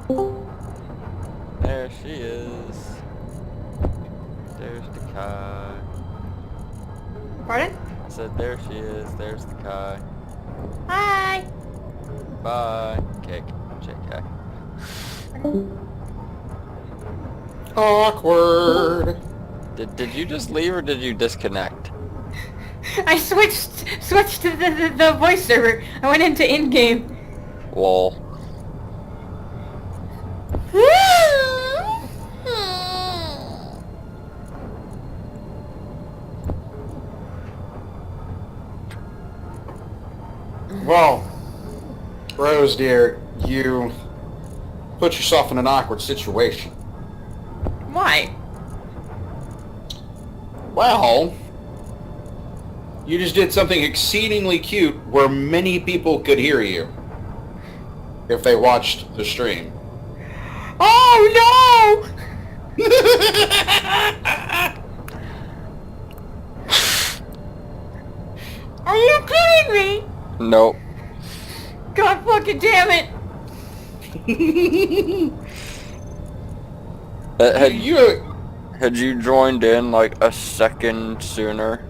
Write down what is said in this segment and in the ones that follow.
There she is. There's the Kai. Pardon? I said there she is. There's the Kai. Hi! Bye. Kick. JK. Awkward. Did you just leave or did you disconnect? I switched to the voice server. I went into in-game. Lol. Well, Rose dear, you put yourself in an awkward situation. Why? Well, you just did something exceedingly cute where many people could hear you if they watched the stream. Oh no! Are you kidding me? Nope. God fucking damn it! Had you joined in like a second sooner,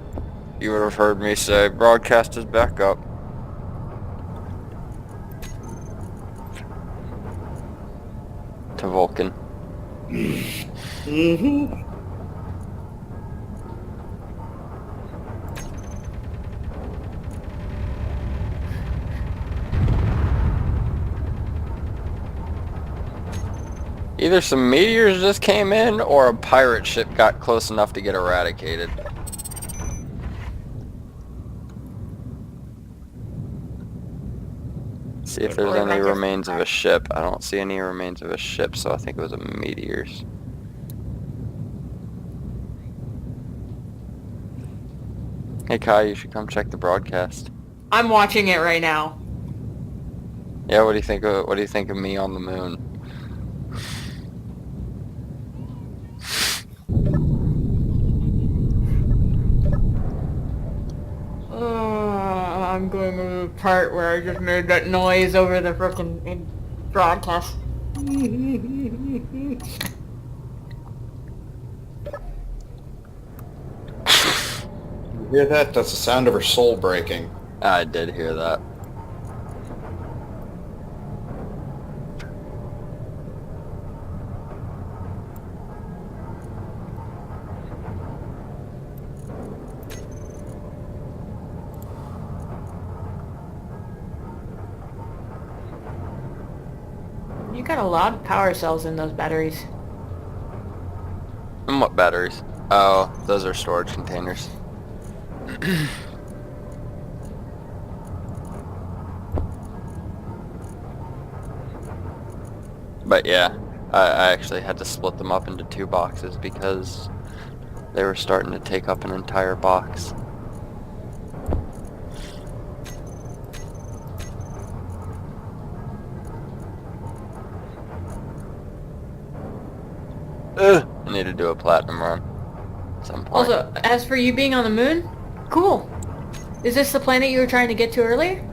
you would have heard me say, broadcast is back up. To Vulcan. Mm-hmm. Either some meteors just came in, or a pirate ship got close enough to get eradicated. See if there's any remains of a ship. I don't see any remains of a ship, so I think it was a meteors. Hey Kai, you should come check the broadcast. I'm watching it right now. Yeah, what do you think of me on the moon? I'm going to the part where I just made that noise over the frickin' broadcast. You hear that? That's the sound of her soul breaking. I did hear that. You got a lot of power cells in those batteries. And what batteries? Oh, those are storage containers. But yeah, I actually had to split them up into 2 boxes because they were starting to take up an entire box. I need to do a platinum run at some point. Also, as for you being on the moon, cool. Is this the planet you were trying to get to earlier?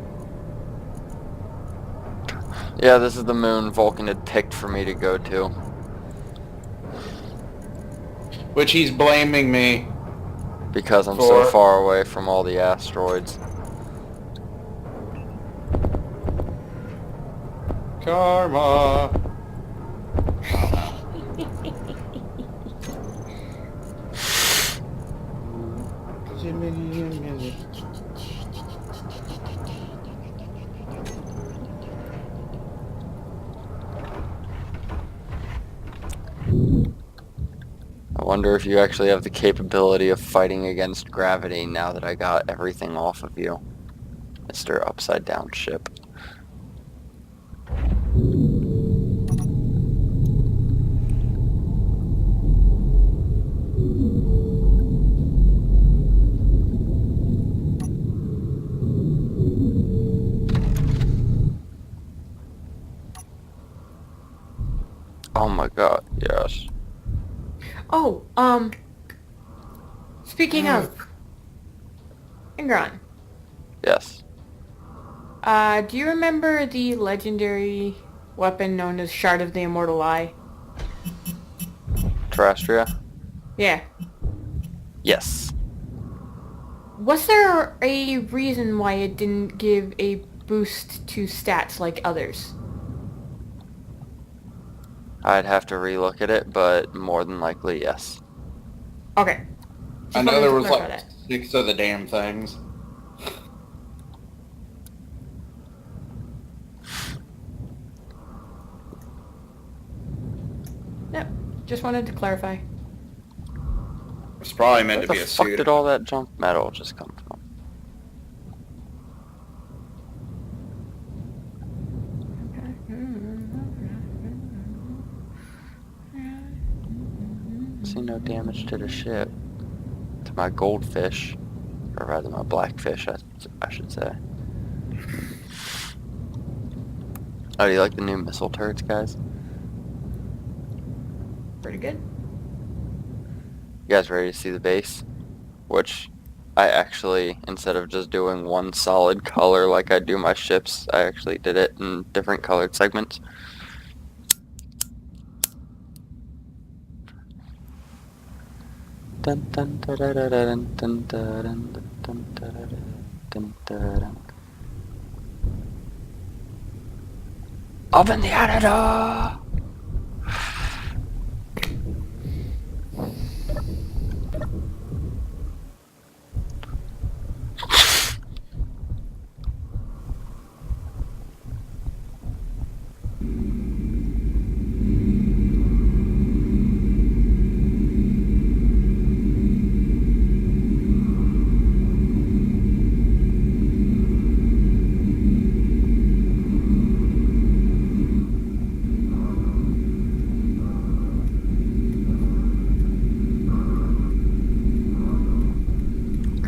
Yeah, this is the moon Vulcan had picked for me to go to. Which he's blaming me. Because I'm so far away from all the asteroids. Karma. I wonder if you actually have the capability of fighting against gravity now that I got everything off of you, Mr. Upside Down Ship. Oh my god, yes. Oh, speaking of, Angron, Yes. do you remember the legendary weapon known as Shard of the Immortal Eye. Terrestria? Yeah. Yes. Was there a reason why it didn't give a boost to stats like others? I'd have to relook at it, but more than likely, yes. Okay. I Just know wanted there to was clarify like that. 6 of the damn things. Yep. Just wanted to clarify. It's probably meant Where to the be a fuck suit. did all that junk metal just come from? See no damage to the ship. To my goldfish. Or rather my blackfish, I should say. Oh, do you like the new missile turrets, guys? Pretty good. You guys ready to see the base? Which I actually, instead of just doing one solid color like I do my ships, I actually did it in different colored segments. Dun, dun, da, da, da, da, dun, dun, da, dun, dun, dun, da, da, da, dun, da, dun. Open the editor!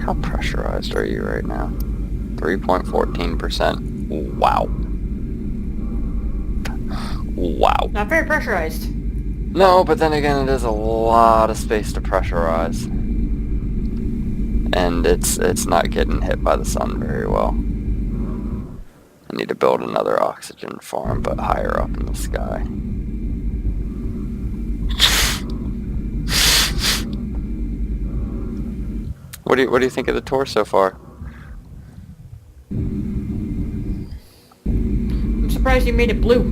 How pressurized are you right now? 3.14%. Wow. Wow. Not very pressurized. No, but then again, it is a lot of space to pressurize. And it's not getting hit by the sun very well. I need to build another oxygen farm, but higher up in the sky. What do you think of the tour so far? I'm surprised you made it blue.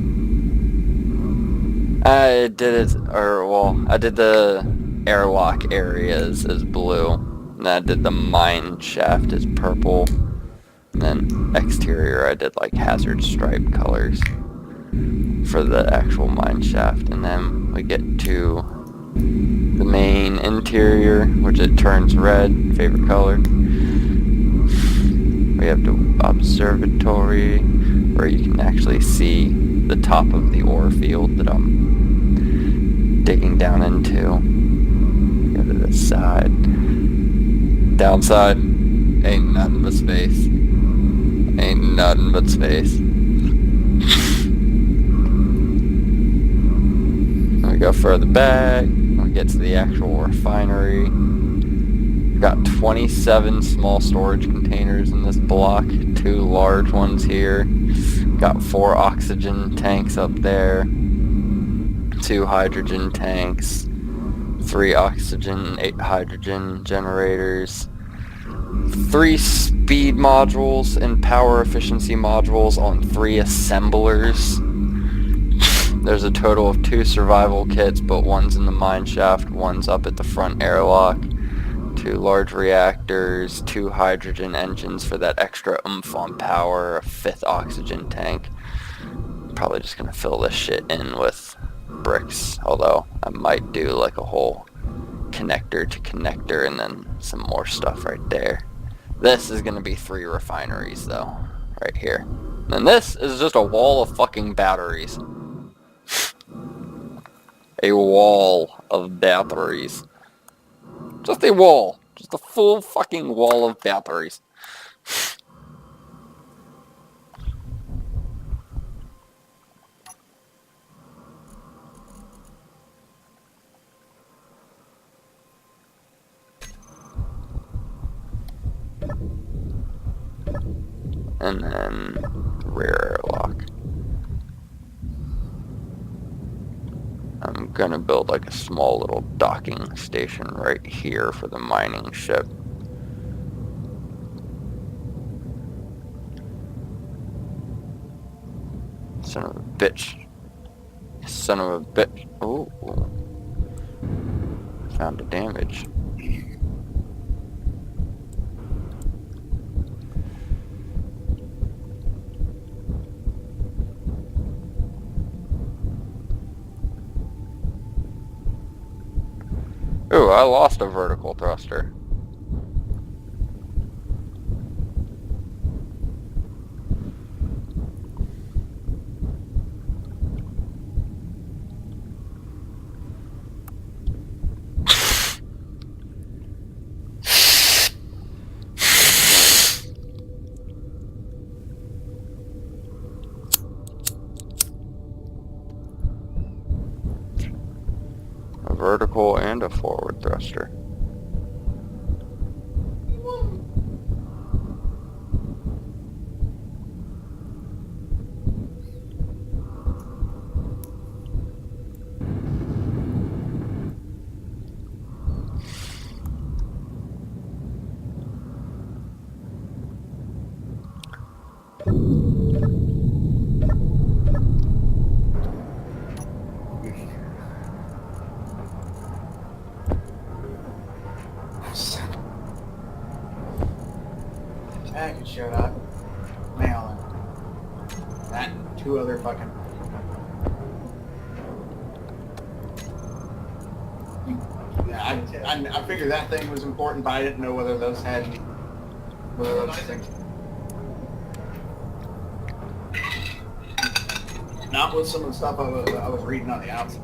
I did it, I did the airlock areas as blue, and I did the mine shaft as purple, and then exterior I did like hazard stripe colors for the actual mine shaft, and then we get to the main interior, which it turns red, favorite color. We have the observatory, where you can actually see the top of the ore field that I'm digging down into. Go to the side. Downside, ain't nothing but space. Ain't nothing but space. We go further back, we get to the actual refinery. We've got 27 small storage containers in this block, 2 large ones here. Got 4 oxygen tanks up there, 2 hydrogen tanks, 3 oxygen, 8 hydrogen generators, 3 speed modules and power efficiency modules on 3 assemblers. There's a total of 2 survival kits, but one's in the mine shaft, one's up at the front airlock. 2 large reactors, 2 hydrogen engines for that extra oomph on power, a 5th oxygen tank. Probably just gonna fill this shit in with bricks, although I might do like a whole connector to connector and then some more stuff right there. This is gonna be 3 refineries though, right here. And this is just a wall of fucking batteries. A wall of batteries. Just a wall. Just a full fucking wall of batteries. And then rear airlock. Gonna build like a small little docking station right here for the mining ship. Son of a bitch. Son of a bitch. Oh. Found a damage. Ooh, I lost a vertical thruster. A vertical and a forward thruster. Package showed up. Mail in. That and 2 other fucking... Yeah, I figured that thing was important, but I didn't know whether those had... Whether those things... Not with some of the stuff I was reading on the outside.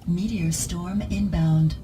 Meteor storm inbound.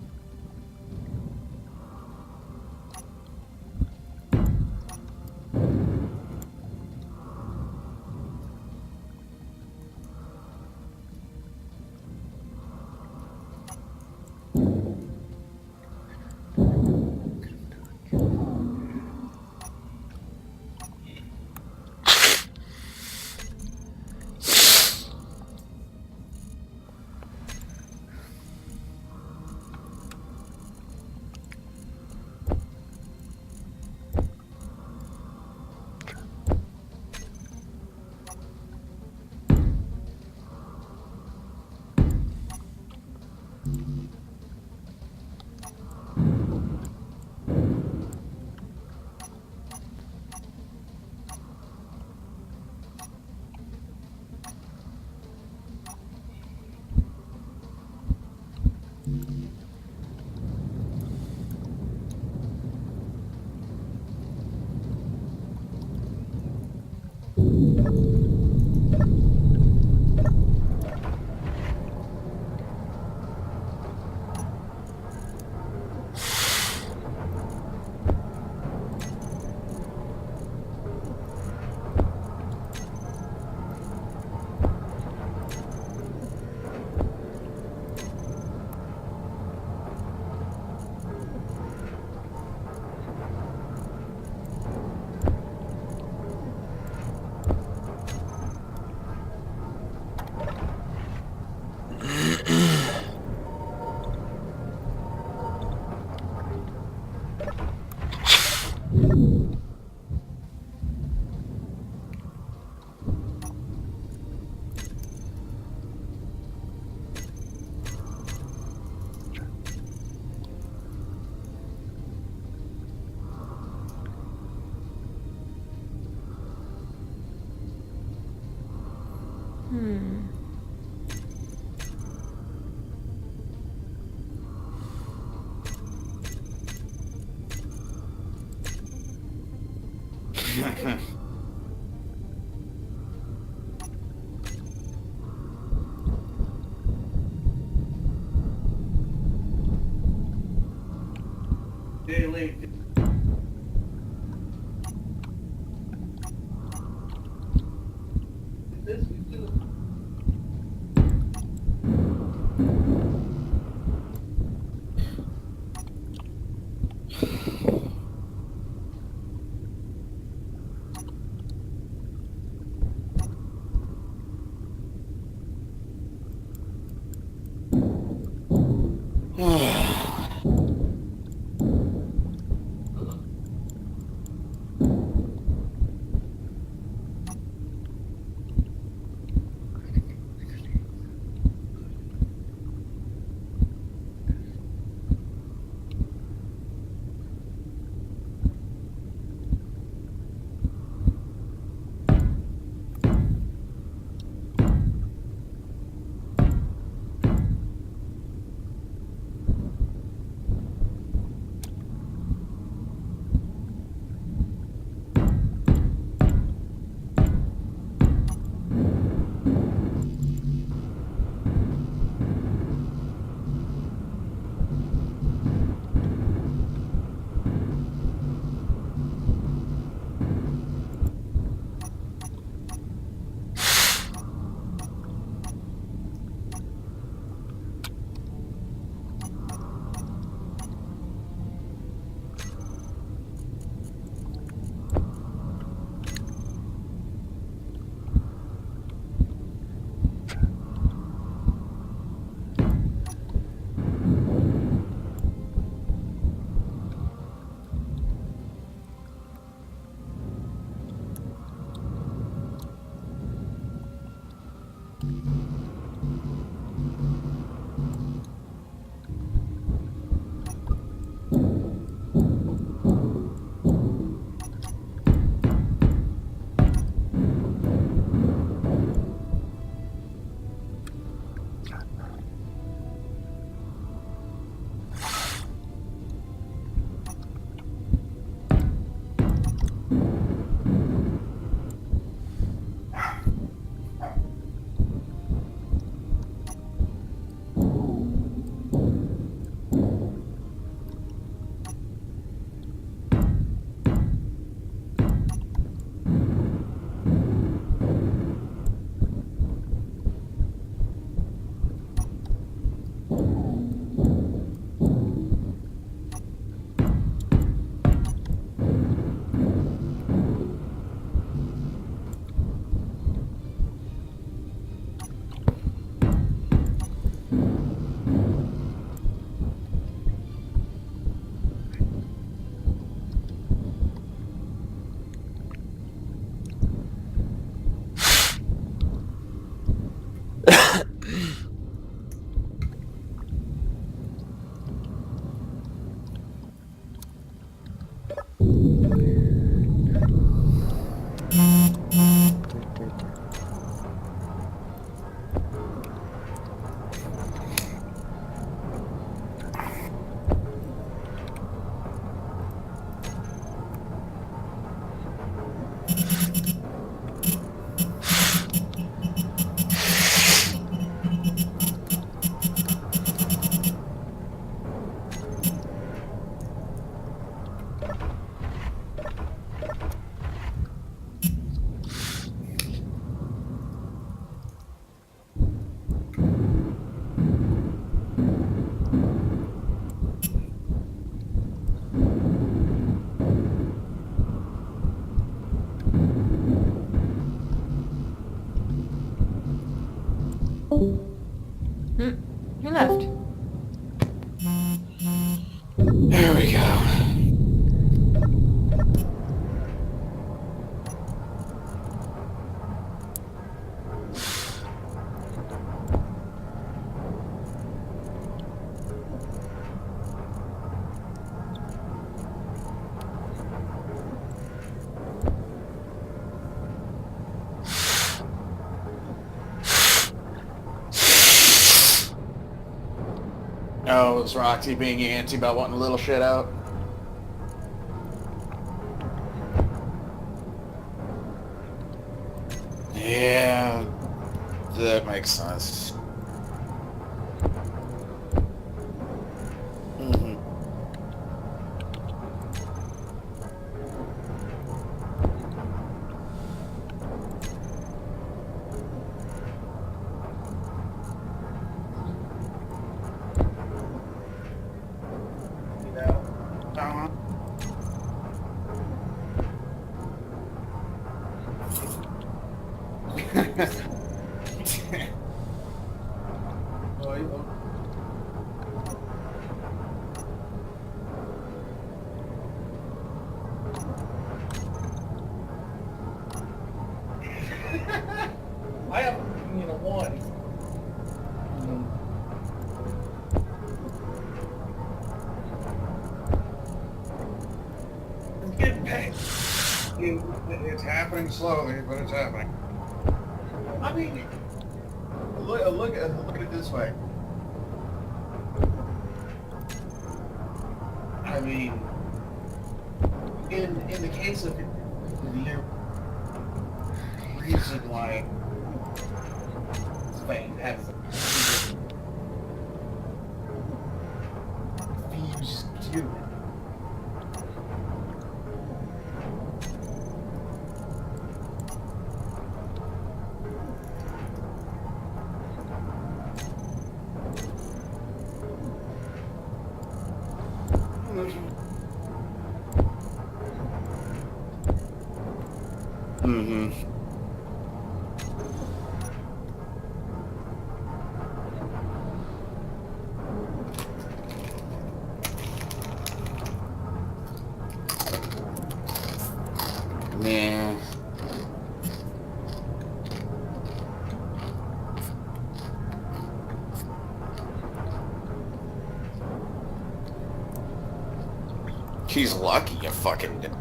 He left. There we go. Oh, it was Roxy being antsy about wanting a little shit out. Yeah, that makes sense. Mm-hmm. You know? Uh-huh. Oh, you- I have, one. It's getting paid. It's happening slowly, but it's happening. I mean, look at it this way. I mean, in the case of the reason why Spain has fused to it. Mm-hmm. Yeah. She's lucky you fucking did.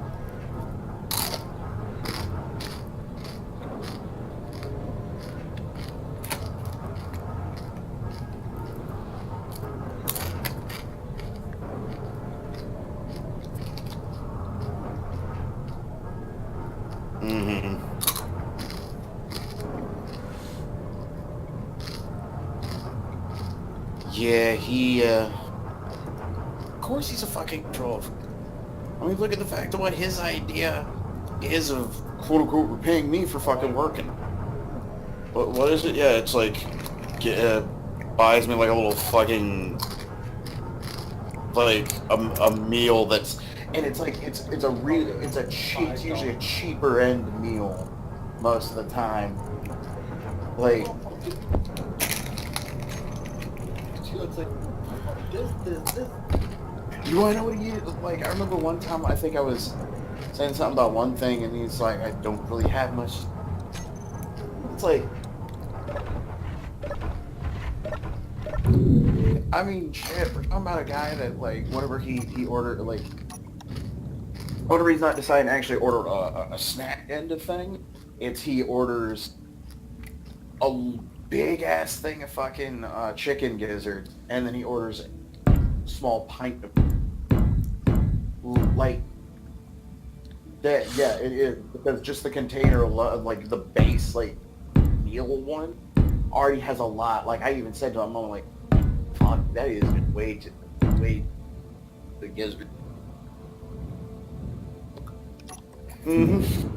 Mm-hmm. Yeah, of course he's a fucking troll. I mean, look at the fact of what his idea is of quote-unquote repaying me for fucking working. What is it? Yeah, it's like, buys me like a little fucking, like, a meal that's, and it's like, it's usually a cheaper end meal most of the time. Like, it's like, this. You wanna know what he is? Like, I remember one time, I think I was saying something about one thing, and he's like, I don't really have much. It's like, I mean, shit, we're talking about a guy that, like, whenever he ordered, like, whenever he's not deciding to actually order a snack end of thing, he orders a big-ass thing of fucking chicken gizzards, and then he orders a small pint of, like, that, yeah, it is, because just the container, like, the base, like, meal one, already has a lot. Like, I even said to him, I'm like, fuck, that is way the gizzard. Mm-hmm.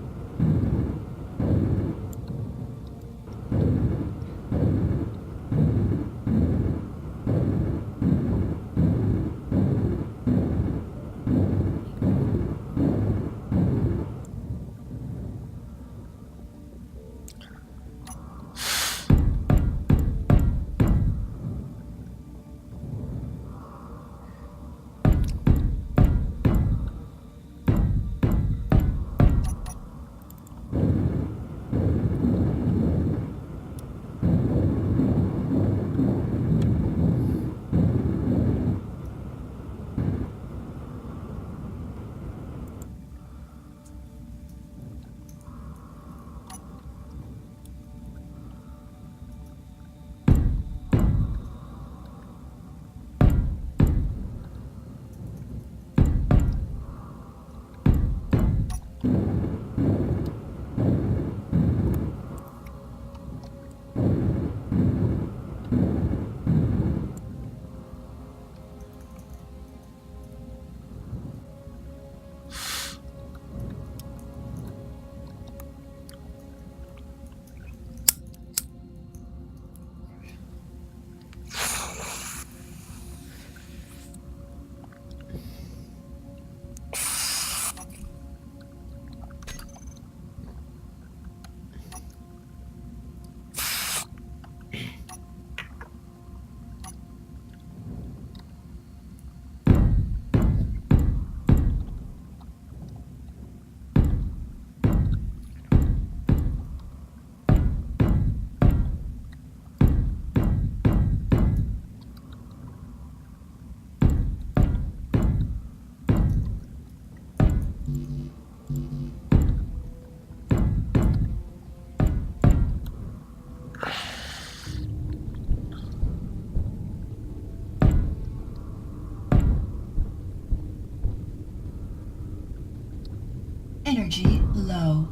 energy low.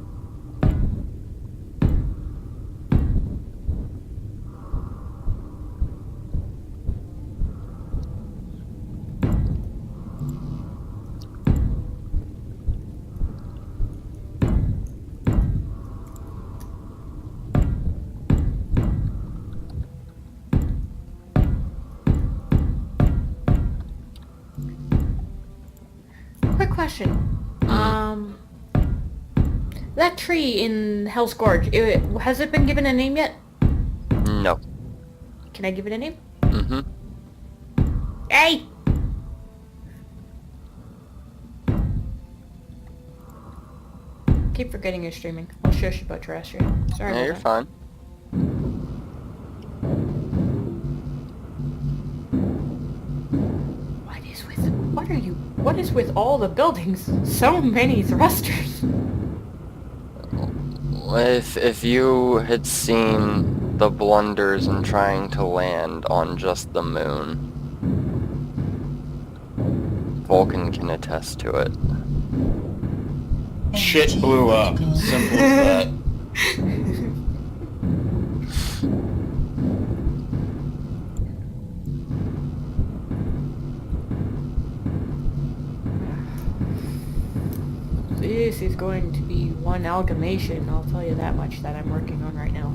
Quick question. That tree in Hell's Gorge, has it been given a name yet? No. Can I give it a name? Mm-hmm. Hey! Keep forgetting you're streaming. I'll shush about terrestrial. Sorry Yeah, about you're that. fine. What is with all the buildings? So many thrusters. If you had seen the blunders in trying to land on just the moon, Vulcan can attest to it. Shit blew up. Simple as that. This is going to be one amalgamation, I'll tell you that much, that I'm working on right now.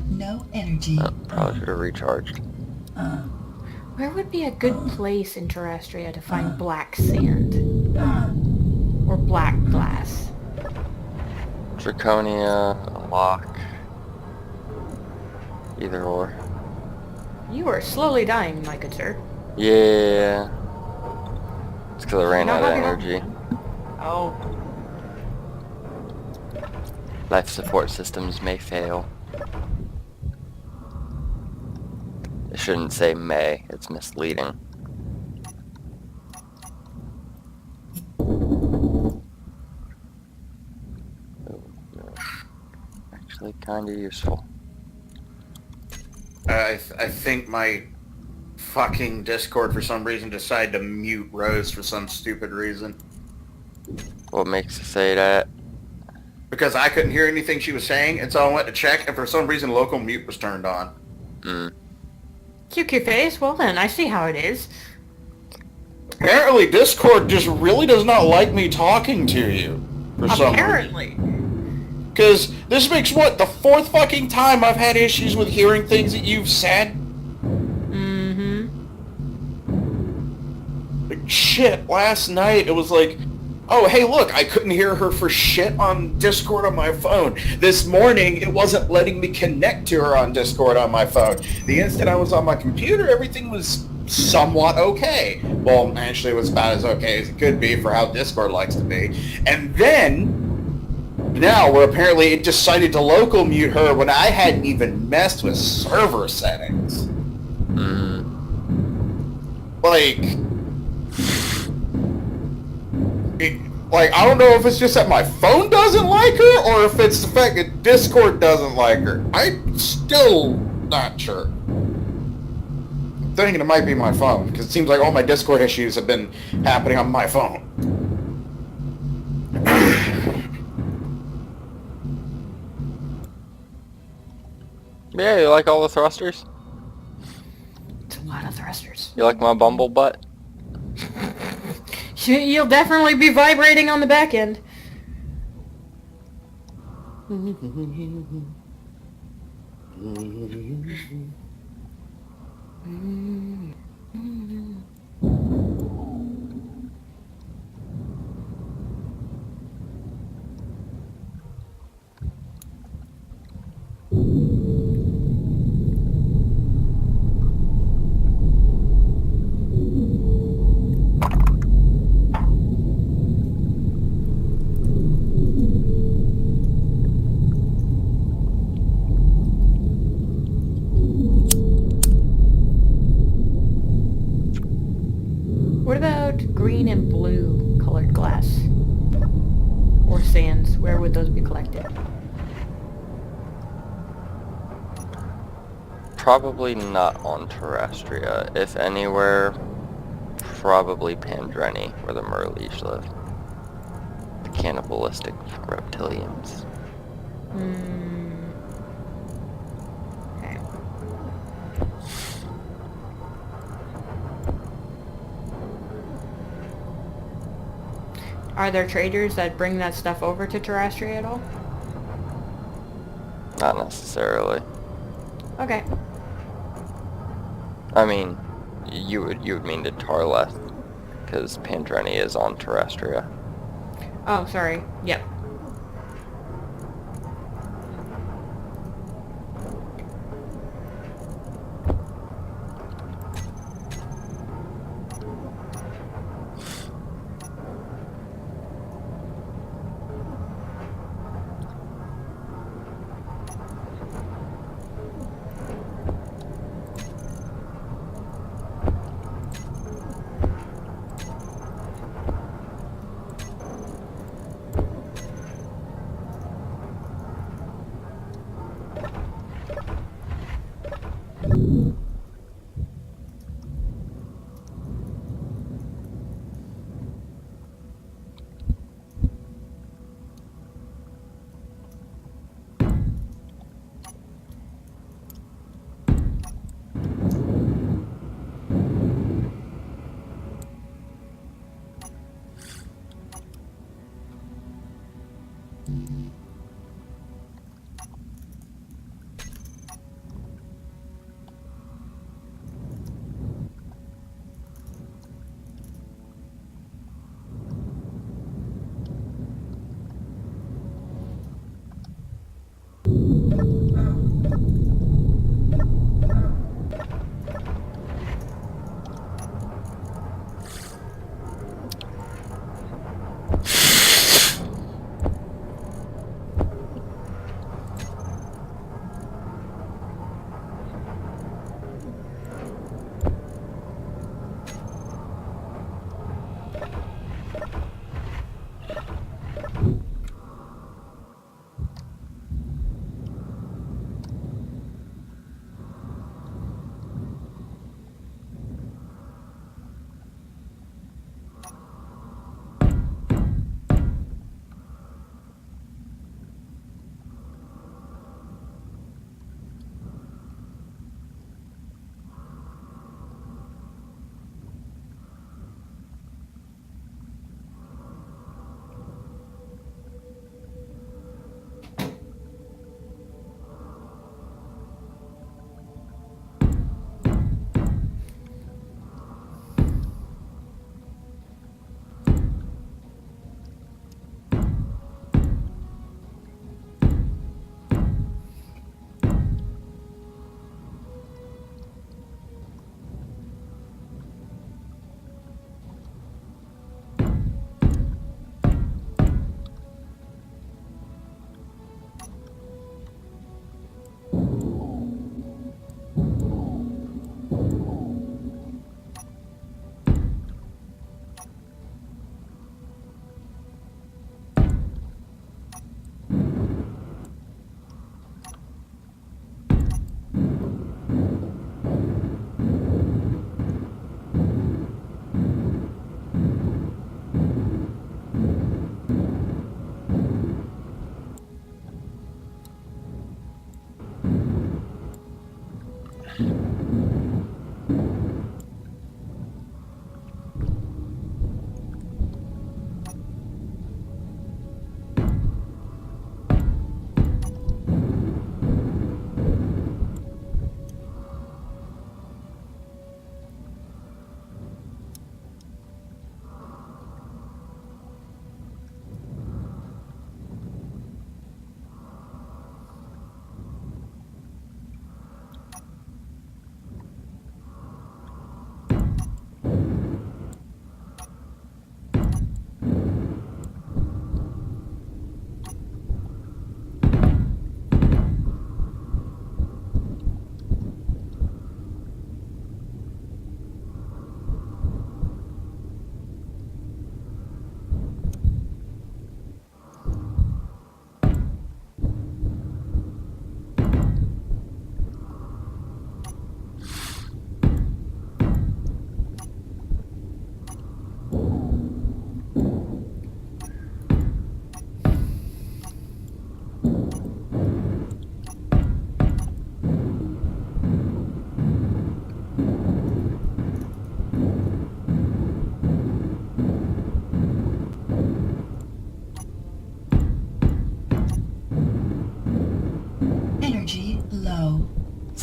No energy. Probably should have recharged. Where would be a good place in Terrestria to find black sand? Or black glass? Draconia, lock. Either or. You are slowly dying, my good sir. Yeah. It's because I ran Not out of having energy. Oh. Life support systems may fail. It shouldn't say may, it's misleading. Oh, no. Actually kinda useful. I think my fucking Discord for some reason decided to mute Rose for some stupid reason. What makes you say that? Because I couldn't hear anything she was saying, and so I went to check, and for some reason local mute was turned on. QQ face? Well then, I see how it is. Apparently Discord just really does not like me talking to you. For some reason. Apparently. Because this makes, what, the fourth fucking time I've had issues with hearing things that you've said? Mm-hmm. Like, shit, last night it was like, oh, hey, look, I couldn't hear her for shit on Discord on my phone. This morning, it wasn't letting me connect to her on Discord on my phone. The instant I was on my computer, everything was somewhat okay. Well, actually, it was about as okay as it could be for how Discord likes to be. And then, now, where apparently it decided to local mute her when I hadn't even messed with server settings. Like... I don't know if it's just that my phone doesn't like her, or if it's the fact that Discord doesn't like her. I'm still not sure. I'm thinking it might be my phone, because it seems like all my Discord issues have been happening on my phone. Yeah, you like all the thrusters? It's a lot of thrusters. You like my bumble butt? You'll definitely be vibrating on the back end. where would those be collected? Probably not on Terrestria. If anywhere, probably Pandreni, where the Merleys live. The cannibalistic reptilians. Okay. Are there traders that bring that stuff over to Terrestria at all? Not necessarily. Okay. I mean, you would mean to Tarleth, because Pandreni is on Terrestria. Oh, sorry. Yep.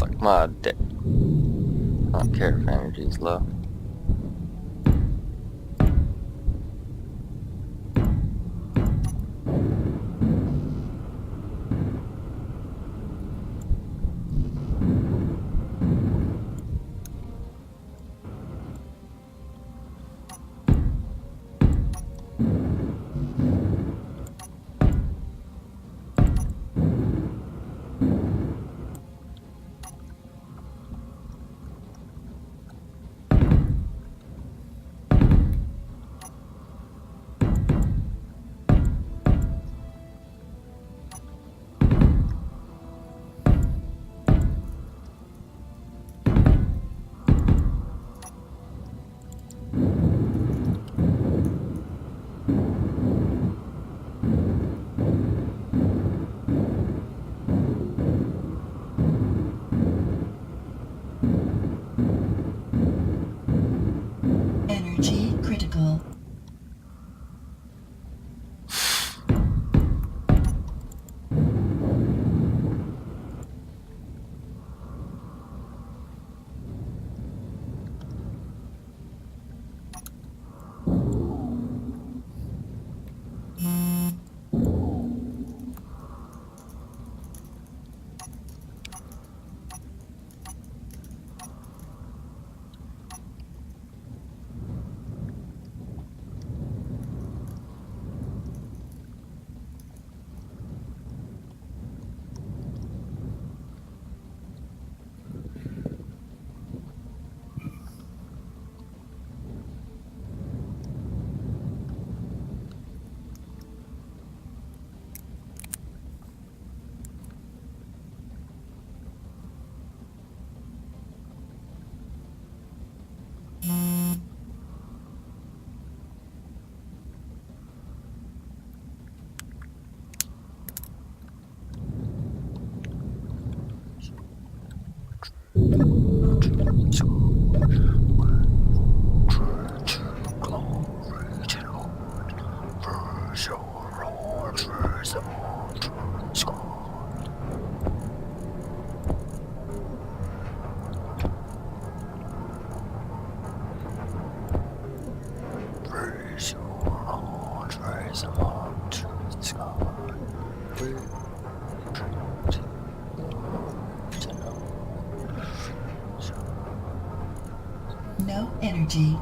Suck my dick. I don't care if energy's low. Energy critical. No energy.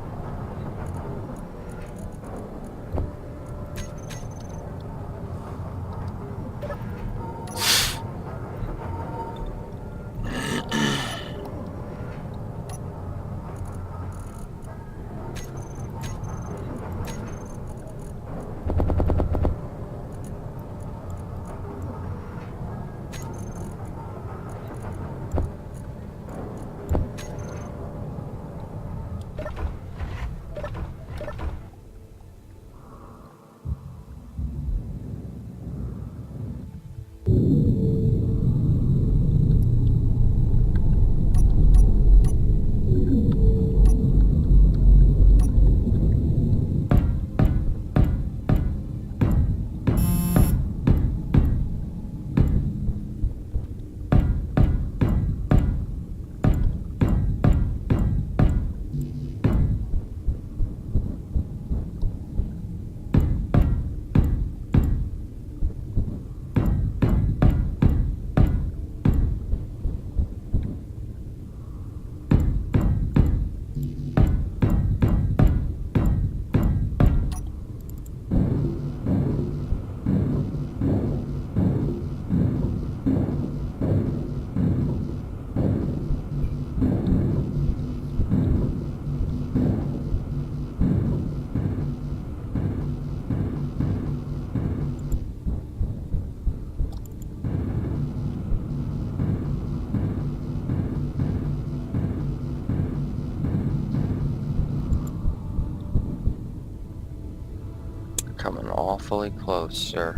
Coming awfully close, sir.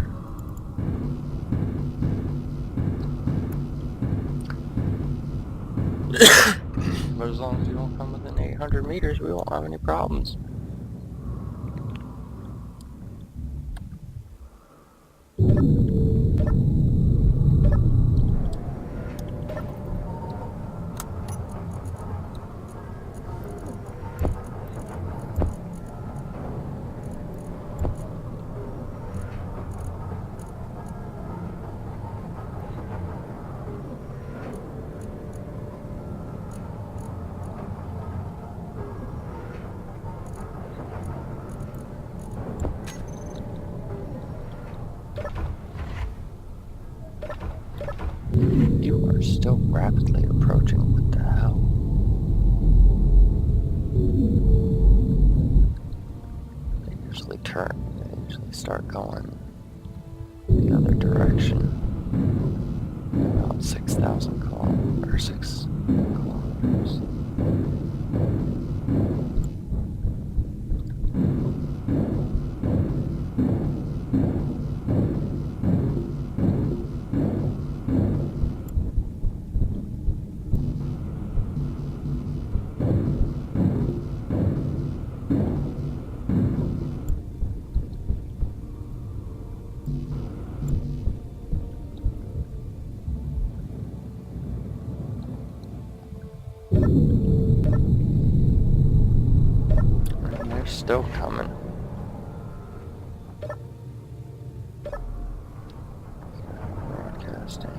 But as long as you don't come within 800 meters, we won't have any problems. still rapidly approaching. What the hell? They usually turn. They usually start going the other direction. About 6,000 kilometers, or 6 kilometers. And they're still coming. Broadcasting.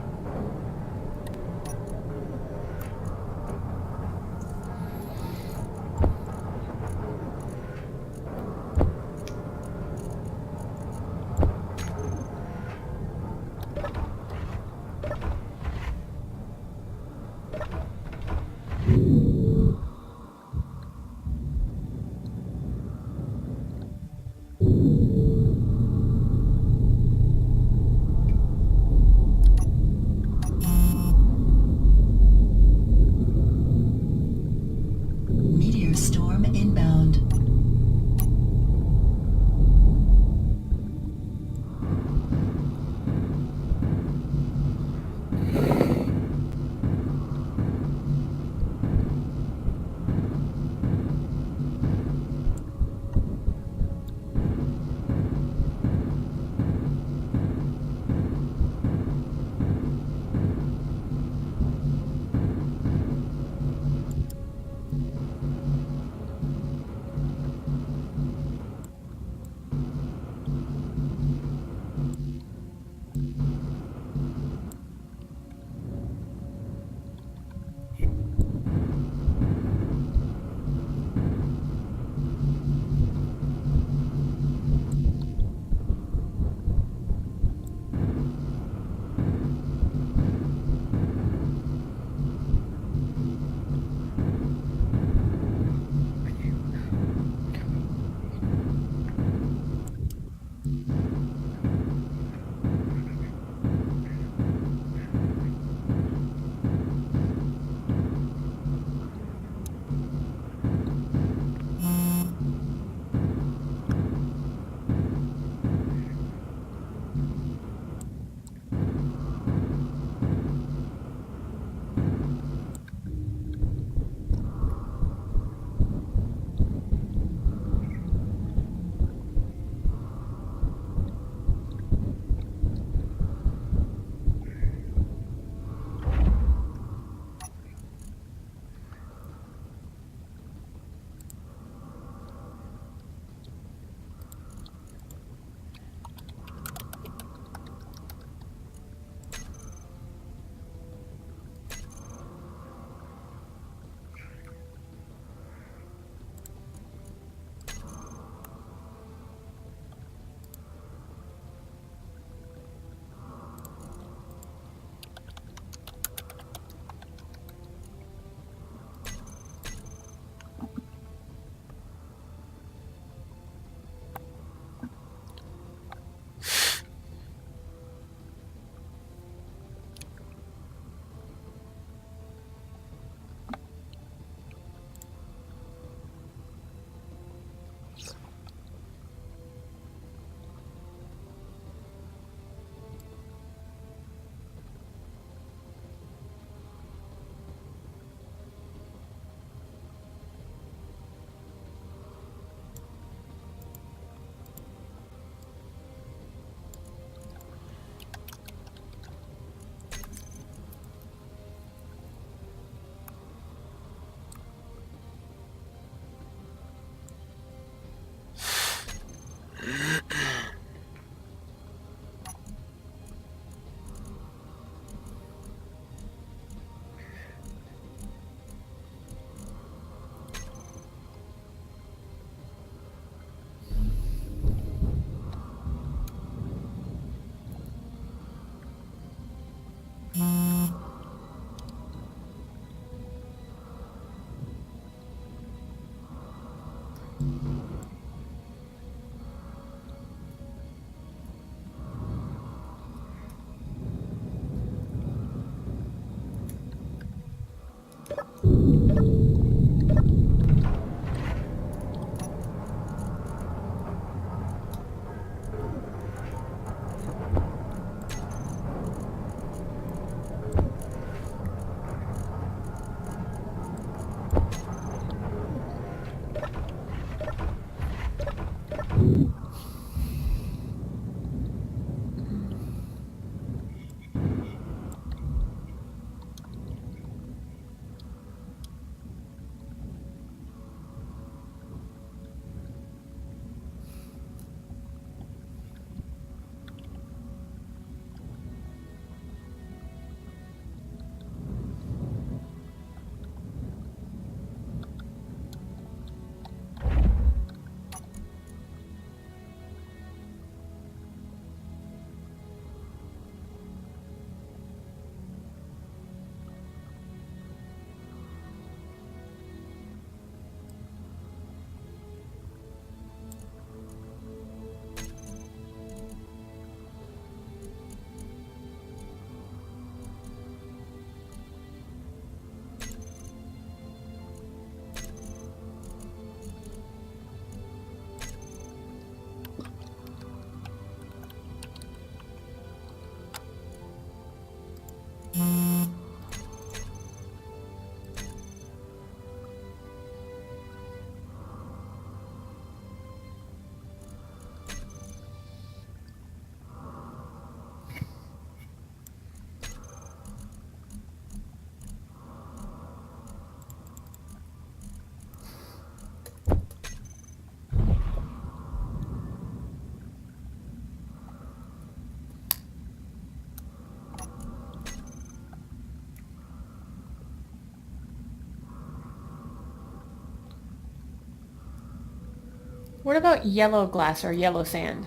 What about yellow glass or yellow sand?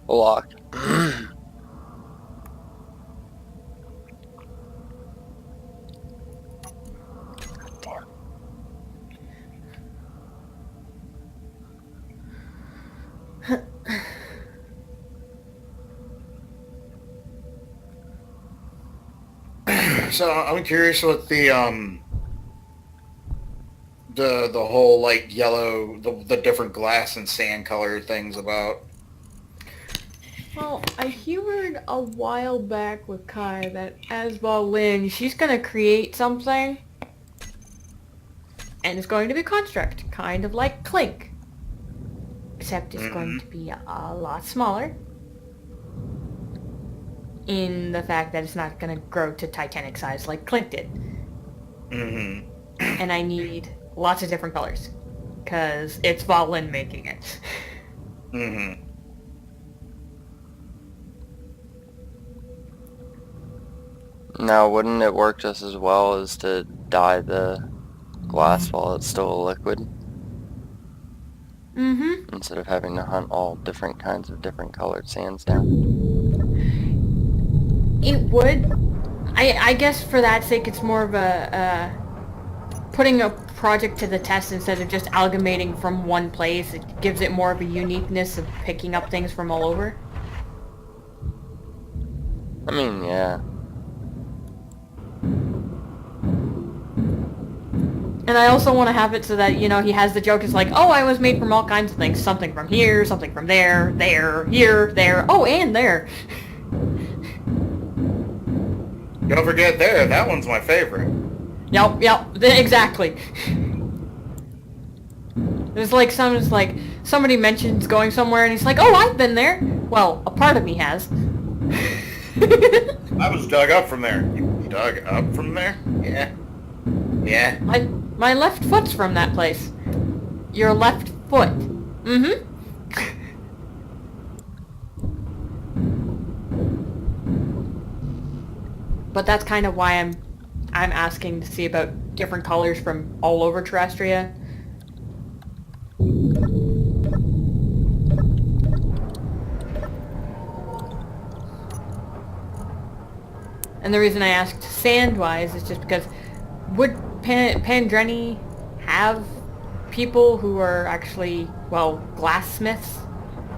Block. So I'm curious what the whole like yellow the different glass and sand color things about. Well, I humored a while back with Kai that as Lynn, she's gonna create something, and it's going to be construct, kind of like Clink. Except it's going to be a lot smaller. In the fact that it's not gonna grow to Titanic size like Clink did. Mm-hmm. And I need lots of different colors. Because it's Lynn making it. Mm-hmm. Now, wouldn't it work just as well as to dye the glass while it's still a liquid? Mm-hmm. Instead of having to hunt all different kinds of different colored sands down. It would. I guess for that sake it's more of a putting a project to the test instead of just amalgamating from one place. It gives it more of a uniqueness of picking up things from all over. I mean, yeah. And I also want to have it so that, you know, he has the joke is like, oh, I was made from all kinds of things. Something from here, something from there, here, there, oh, and there. Don't forget there, that one's my favorite. Yep, exactly. It's like somebody mentions going somewhere and he's like, oh, I've been there. Well, a part of me has. I was dug up from there. You dug up from there? Yeah. Yeah. My left foot's from that place. Your left foot. Mm-hmm. But that's kind of why I'm asking to see about different colors from all over Terrestria. And the reason I asked sand-wise is just because would Pandreni have people who are actually, well, glassmiths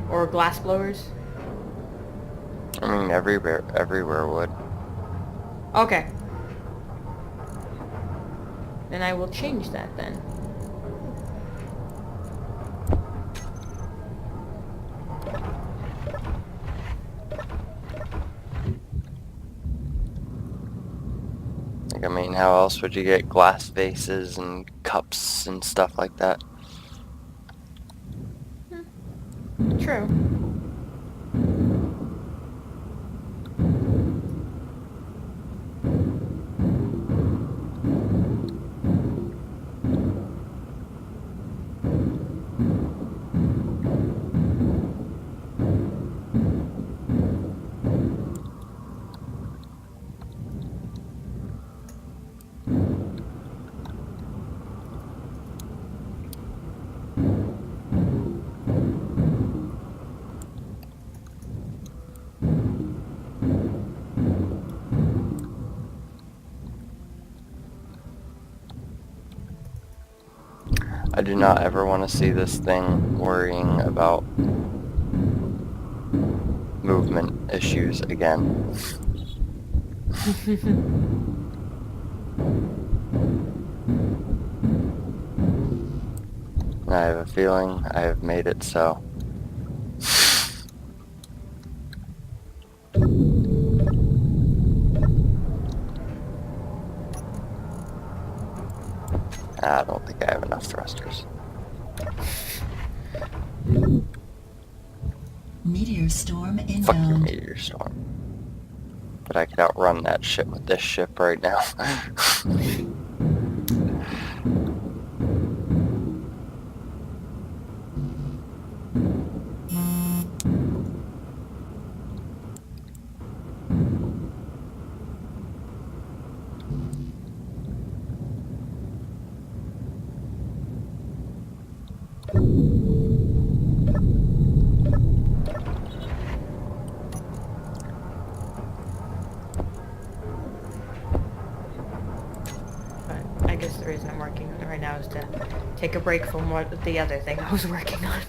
or glassblowers? I mean, everywhere would. Okay. Then I will change that then. Like, I mean, how else would you get glass vases and cups and stuff like that? True. I do not ever want to see this thing worrying about movement issues again. And I have a feeling I have made it so. I don't think I have enough thrusters. Meteor storm Fuck your inbound. meteor storm. But I could outrun that shit with this ship right now. the reason I'm working on it right now, is to take a break from what the other thing I was working on.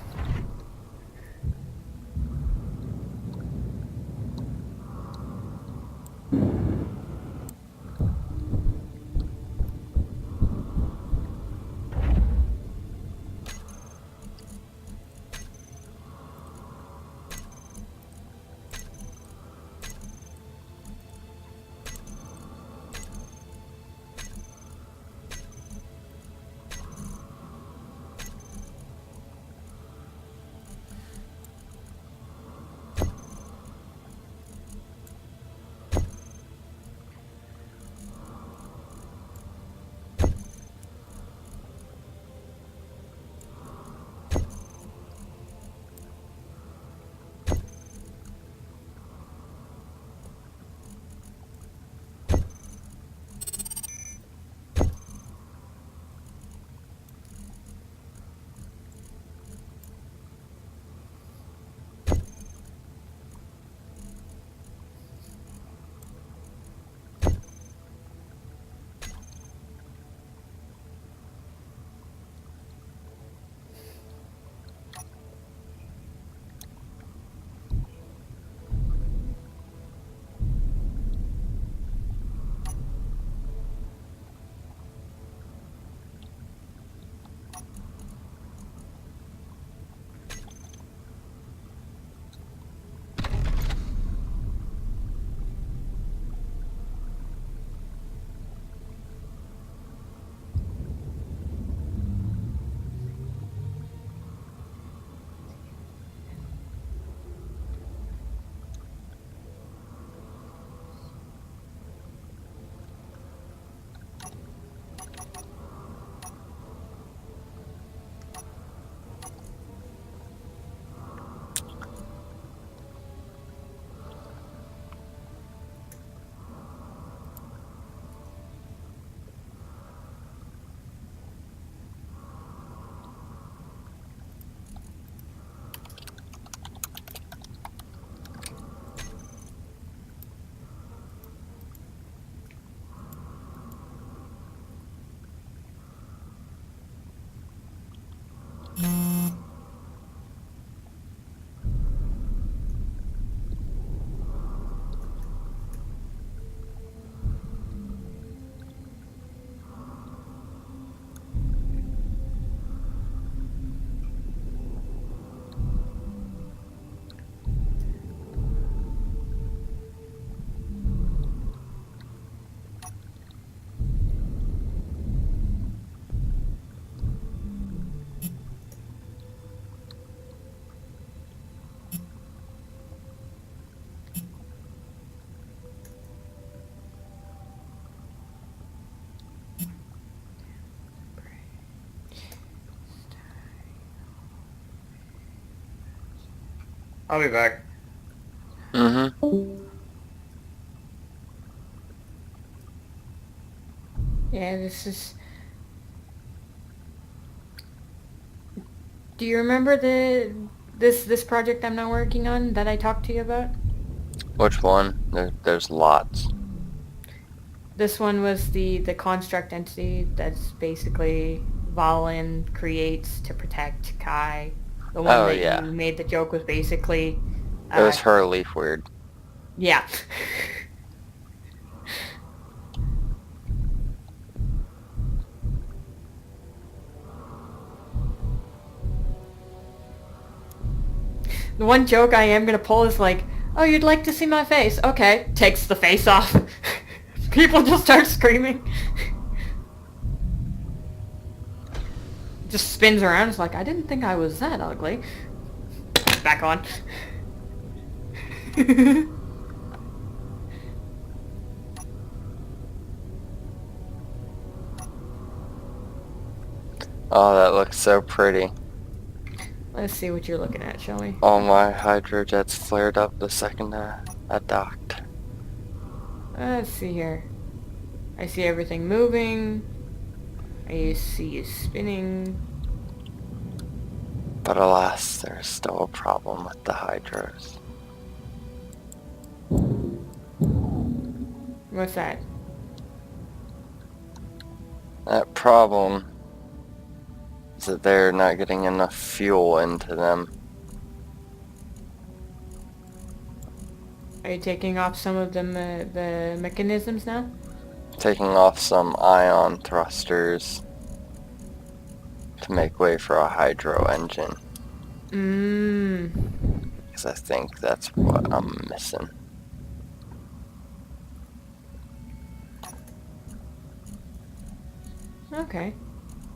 I'll be back. Mm-hmm. Yeah, this is... Do you remember this project I'm now working on that I talked to you about? Which one? There's lots. This one was the construct entity that's basically Valen creates to protect Kai. The one Oh, that yeah. you made the joke was basically... It was her leaf weird. Yeah. The one joke I am gonna pull is like, oh, you'd like to see my face? Okay. Takes the face off. People just start screaming. Just spins around. It's like, I didn't think I was that ugly. Back on. Oh, that looks so pretty. Let's see what you're looking at, shall we? All my hydrojets flared up the second I docked. Let's see here. I see everything moving. I see you spinning. But alas, there's still a problem with the hydros. What's that? That problem is that they're not getting enough fuel into them. Are you taking off some of the mechanisms now? Taking off some ion thrusters to make way for a hydro engine. Because I think that's what I'm missing. Okay.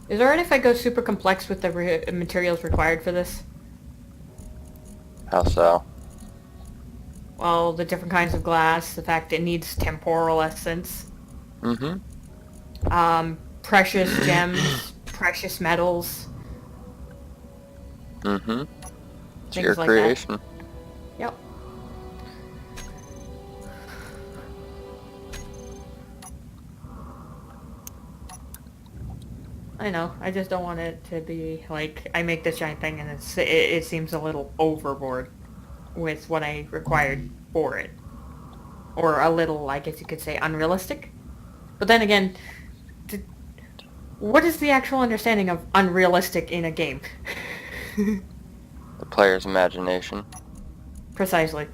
Is it alright if I go super complex with the materials required for this? How so? Well, the different kinds of glass, the fact it needs temporal essence, precious gems, precious metals, It's things your like creation. that. Yep. I know. I just don't want it to be like I make this giant thing and it seems a little overboard with what I required for it, or a little, I guess you could say, unrealistic. But then again, what is the actual understanding of unrealistic in a game? The player's imagination. Precisely.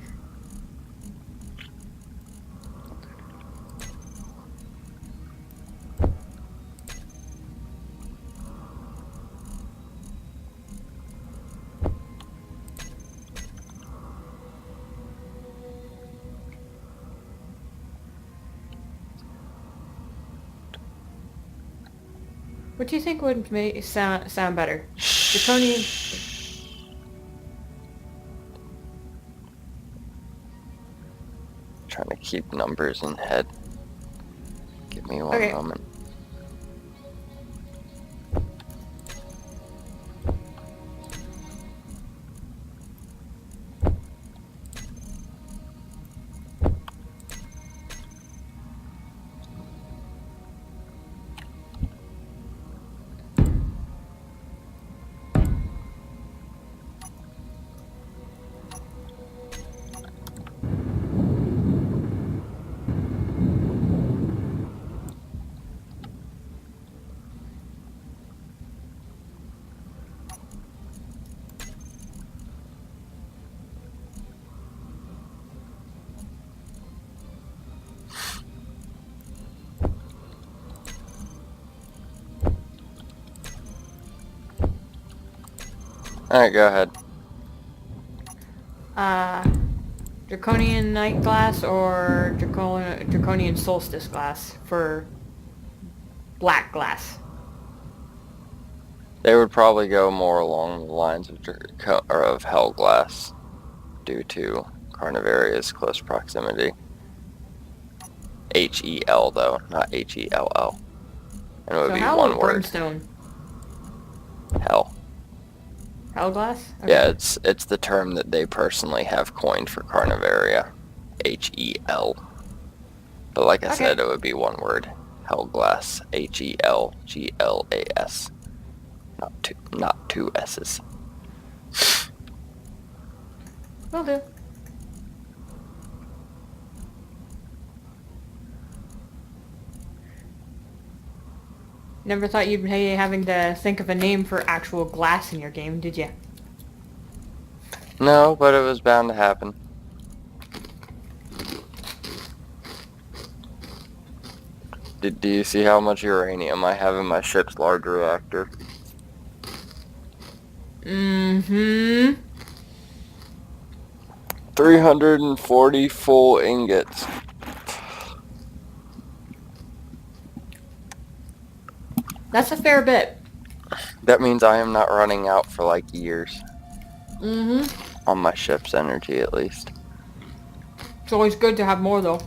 What do you think would make sound better? Draconian. Trying to keep numbers in head. Give me one Okay. moment. Alright, go ahead. Draconian Night Glass or Draconian Solstice Glass for black glass. They would probably go more along the lines of Hell Glass due to Carnivaria's close proximity. H-E-L though, not H-E-L-L. And it would So be how one about word. brimstone? Hell. Hell glass? Okay. Yeah, it's the term that they personally have coined for Carnivaria. H-E-L. But like I said, it would be one word. Hell Glass. H-E-L-G-L-A-S. Not two S's. Will do. Never thought you'd be having to think of a name for actual glass in your game, did you? No, but it was bound to happen. Do you see how much uranium I have in my ship's large reactor? Mm-hmm. 340 full ingots. That's a fair bit. That means I am not running out for like years. Mm-hmm. On my ship's energy, at least. It's always good to have more, though.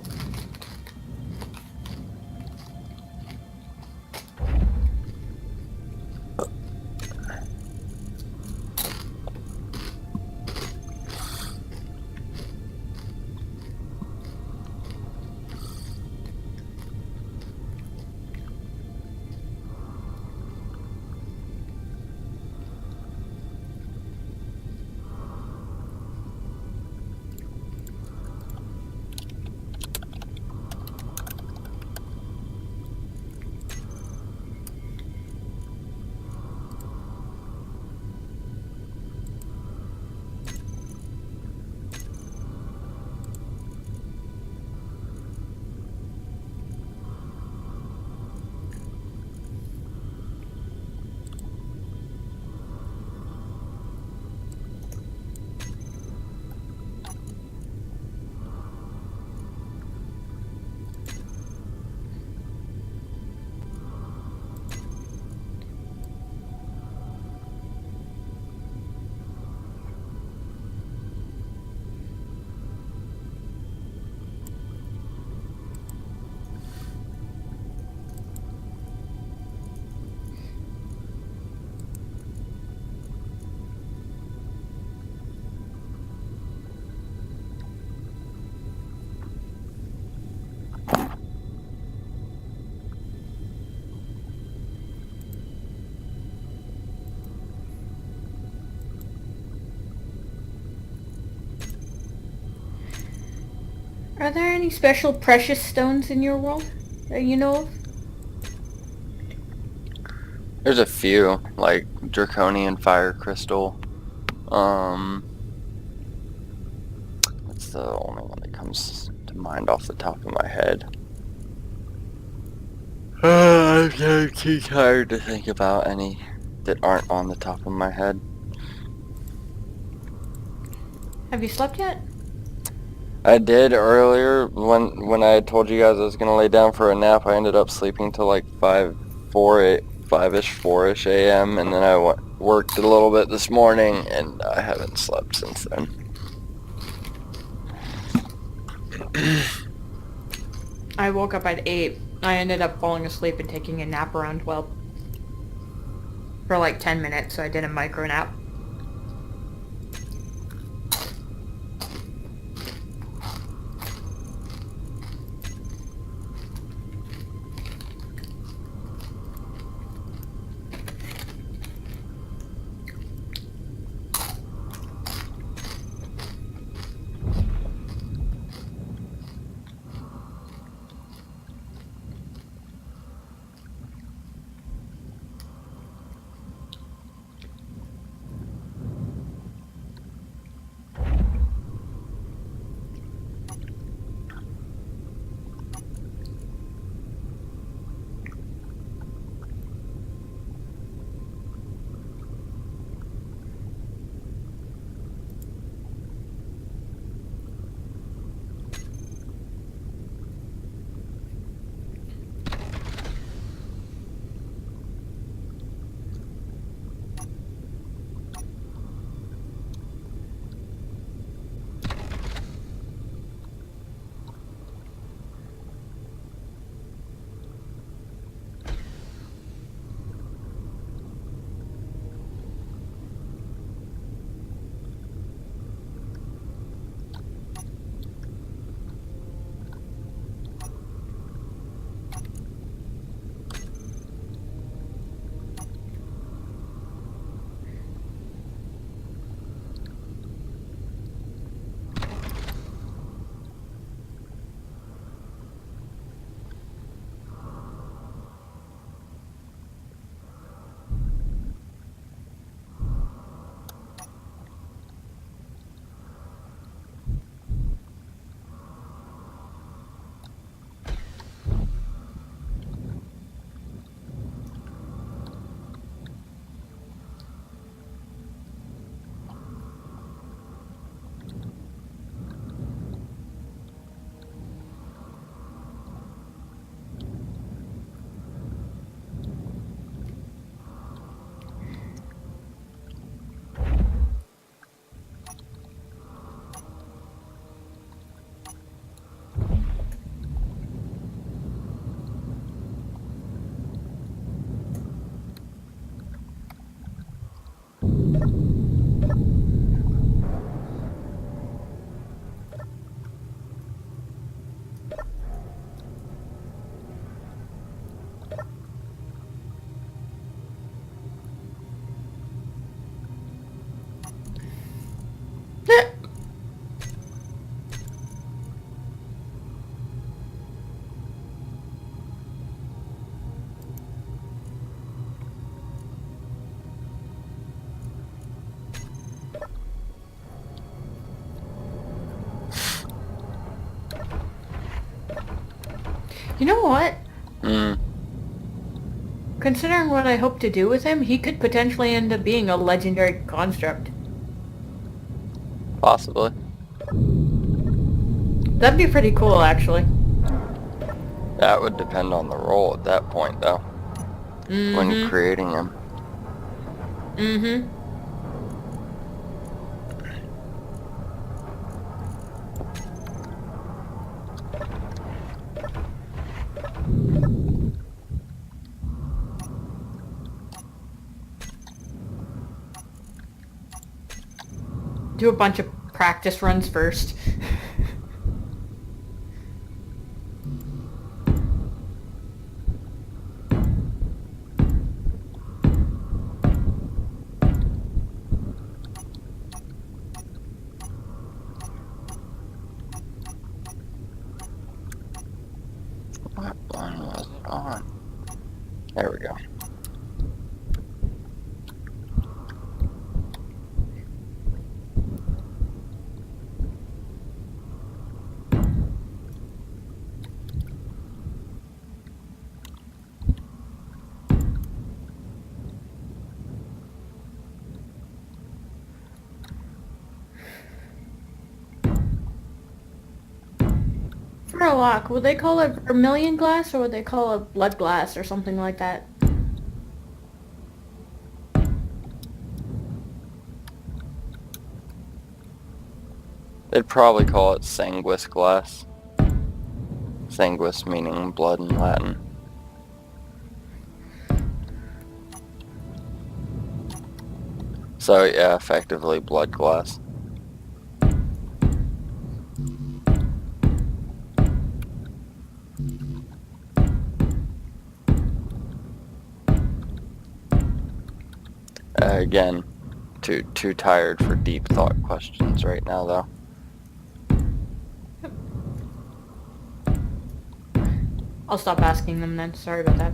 there any special precious stones in your world that you know of? There's a few, like draconian fire crystal. That's the only one that comes to mind off the top of my head. I'm too tired to think about any that aren't on the top of my head. Have you slept yet? I did earlier when I had told you guys I was gonna lay down for a nap. I ended up sleeping till like 5-ish a.m. and then I worked a little bit this morning and I haven't slept since then. I woke up at 8. I ended up falling asleep and taking a nap around 12. For like 10 minutes, so I did a micro nap. You know what? Considering what I hope to do with him, he could potentially end up being a legendary construct. Possibly. That'd be pretty cool, actually. That would depend on the role at that point, though. When creating him. Mm-hmm. Do a bunch of practice runs first. Oh, is it on? There we go. For a lock, would they call it vermilion glass or would they call it blood glass or something like that? They'd probably call it sanguis glass. Sanguis meaning blood in Latin. So yeah, effectively blood glass. Again, too tired for deep thought questions right now though. I'll stop asking them then. Sorry about that.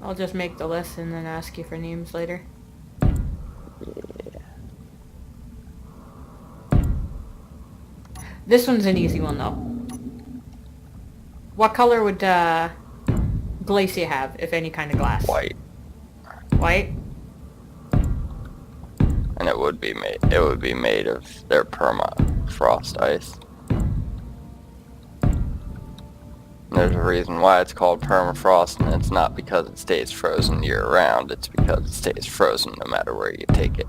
I'll just make the list and then ask you for names later. Yeah. This one's an easy one though. What color would Glacia have, if any kind of glass? White. White? And it would be made of their permafrost ice. And there's a reason why it's called permafrost, and it's not because it stays frozen year round, it's because it stays frozen no matter where you take it.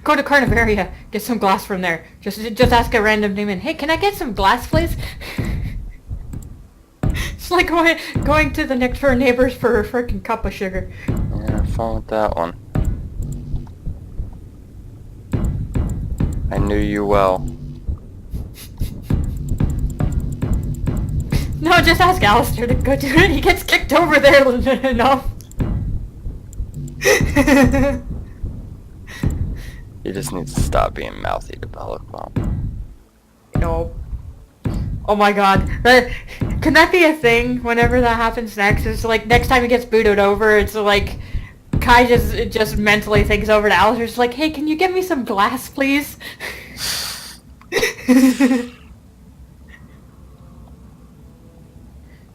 Go to Carnivaria, get some glass from there. Just ask a random demon, hey, can I get some glass, please? It's like going to the next door neighbors for a freaking cup of sugar. Yeah, have fun with that one. I knew you well. No, just ask Alistair to go do it. He gets kicked over there enough. He just needs to stop being mouthy to Bellicom. No. Oh my god. Can that be a thing whenever that happens next? It's like next time he gets booted over, it's like Kai just mentally thinks over to Alistair. It's like, hey, can you get me some glass, please?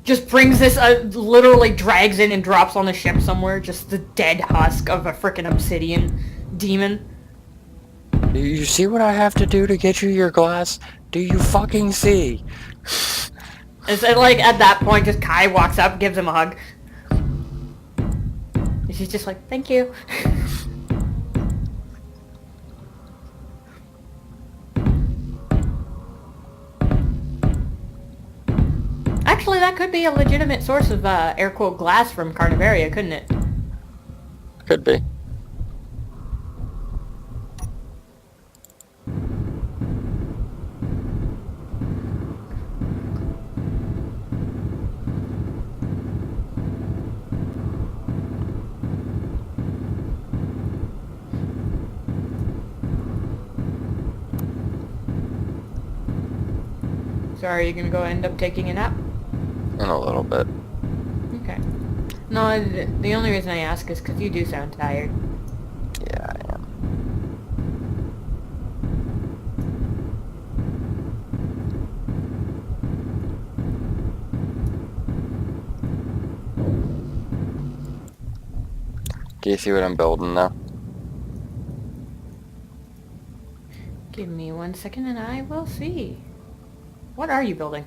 Just brings this, literally drags in and drops on the ship somewhere. Just the dead husk of a frickin' obsidian demon. Do you see what I have to do to get you your glass? Do you fucking see? It's like at that point, just Kai walks up, gives him a hug. And she's just like, thank you. Actually, that could be a legitimate source of air quote glass from Carnivaria, couldn't it? Could be. So are you gonna go end up taking a nap? In a little bit. Okay. No, the only reason I ask is because you do sound tired. Yeah, I am. Do you see what I'm building now? Give me 1 second and I will see. What are you building?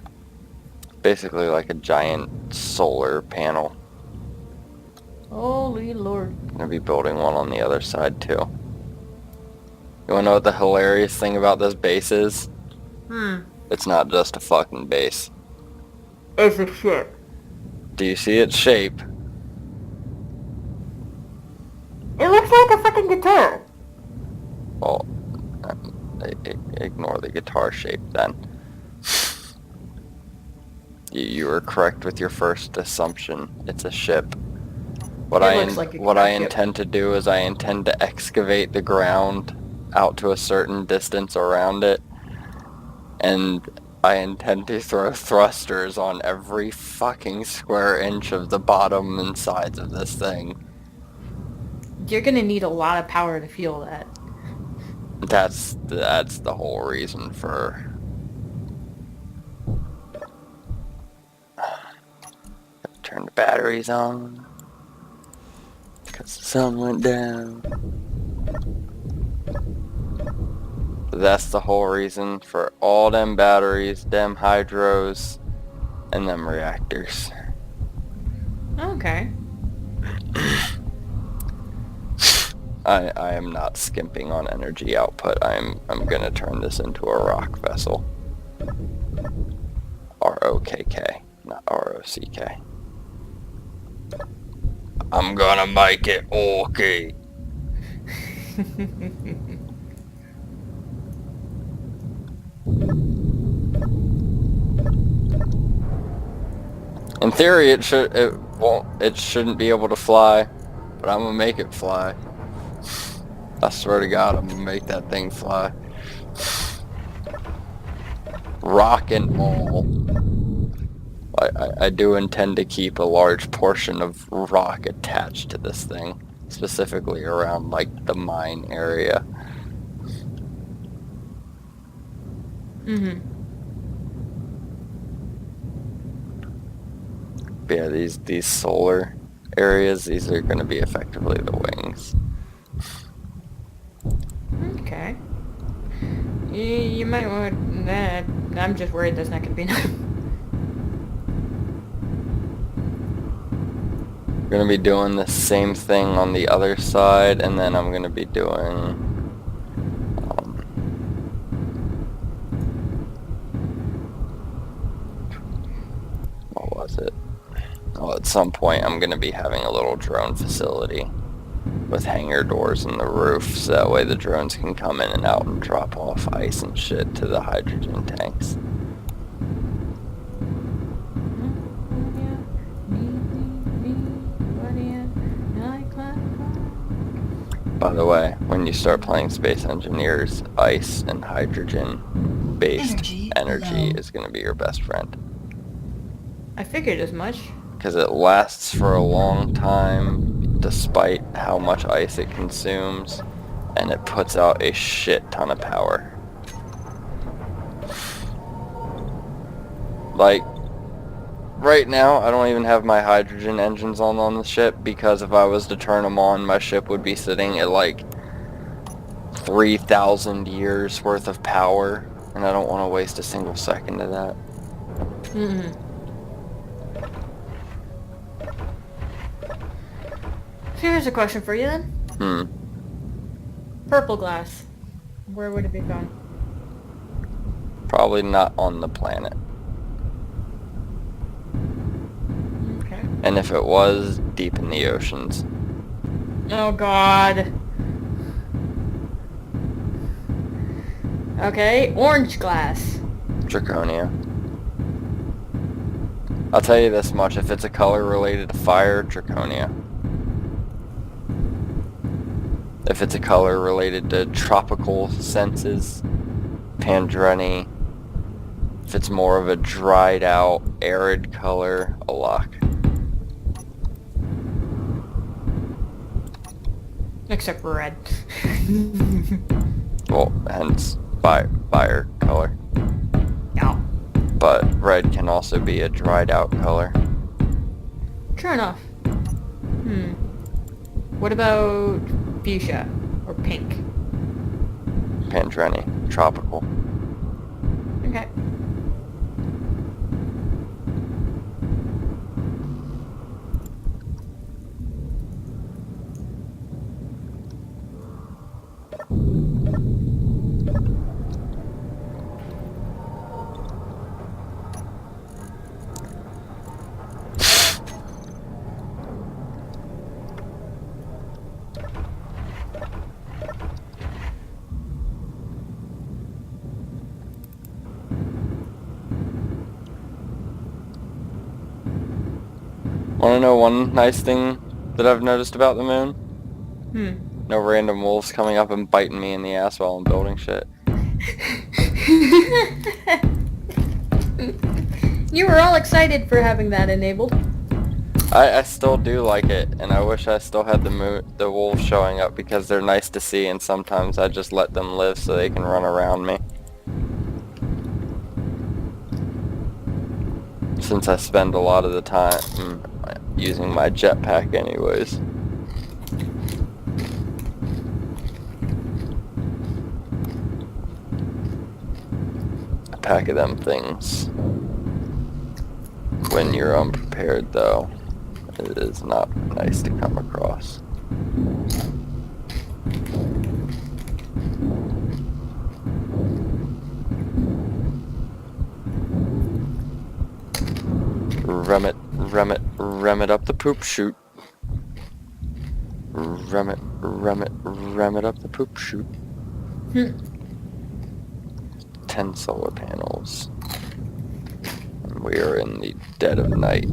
Basically like a giant solar panel. Holy Lord. I'm gonna be building one on the other side too. You wanna know what the hilarious thing about this base is? It's not just a fucking base. It's a shit. Do you see its shape? It looks like a fucking guitar. Well, Ignore the guitar shape then. You were correct with your first assumption. It's a ship. What It looks like a what I ship. intend to do is I intend to excavate the ground out to a certain distance around it, and I intend to throw thrusters on every fucking square inch of the bottom and sides of this thing. You're gonna need a lot of power to fuel that. That's the whole reason for... Turn the batteries on, because the sun went down. That's the whole reason for all them batteries, them hydros, and them reactors. Okay. I am not skimping on energy output. I'm gonna turn this into a rock vessel. R-O-K-K, not R-O-C-K. I'm gonna make it okay. In theory, it shouldn't be able to fly, but I'm gonna make it fly. I swear to God, I'm gonna make that thing fly. Rock and all. I do intend to keep a large portion of rock attached to this thing, specifically around like the mine area. Mm-hmm. But yeah, these solar areas, these are going to be effectively the wings. Okay. You might want that. I'm just worried that's not gonna be enough. I'm going to be doing the same thing on the other side, and then I'm going to be doing what was it? Well, at some point I'm going to be having a little drone facility with hangar doors in the roof, so that way the drones can come in and out and drop off ice and shit to the hydrogen tanks. By the way, when you start playing Space Engineers, ice and hydrogen-based energy is going to be your best friend. I figured as much. Because it lasts for a long time, despite how much ice it consumes, and it puts out a shit ton of power. Like, right now, I don't even have my hydrogen engines on the ship, because if I was to turn them on, my ship would be sitting at like 3,000 years worth of power, and I don't want to waste a single second of that. Mm-hmm. So here's a question for you then. Purple glass. Where would it be found? Probably not on the planet. Okay. And if it was, deep in the oceans. Oh god. Okay, orange glass. Draconia. I'll tell you this much, if it's a color related to fire, Draconia. If it's a color related to tropical senses, Pandreni. If it's more of a dried out, arid color, Alak. Except for red. Well, hence fire color. Yeah. But red can also be a dried out color. True enough. What about fuchsia or pink? Pandreni, tropical. Okay. Want to know one nice thing that I've noticed about the moon? No random wolves coming up and biting me in the ass while I'm building shit. You were all excited for having that enabled. I still do like it, and I wish I still had the wolves showing up because they're nice to see, and sometimes I just let them live so they can run around me. Since I spend a lot of the time using my jetpack anyways. A pack of them things. When you're unprepared though, it is not nice to come across. Ram it up the poop chute. Ram it up the poop chute. 10 solar panels. And we are in the dead of night.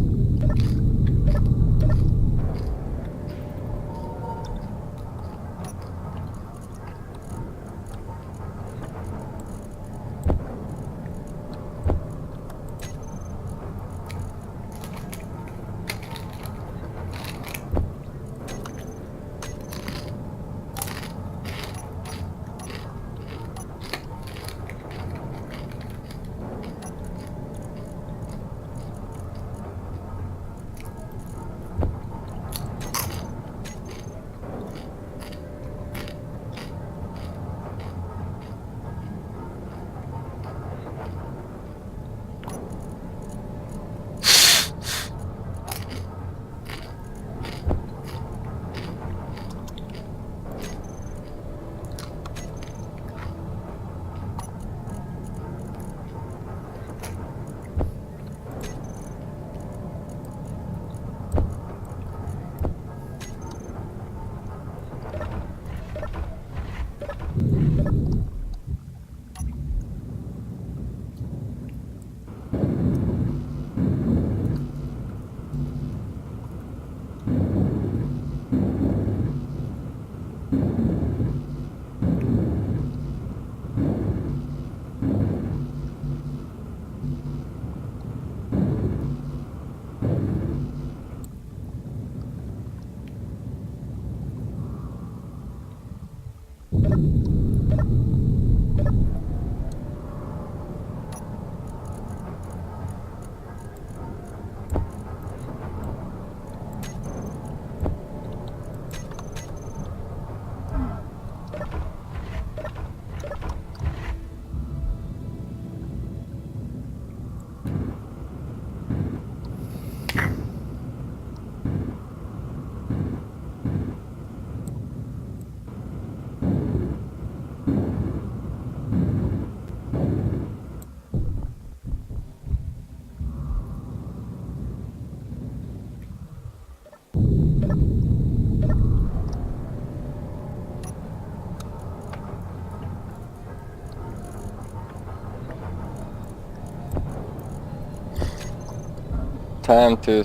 Time to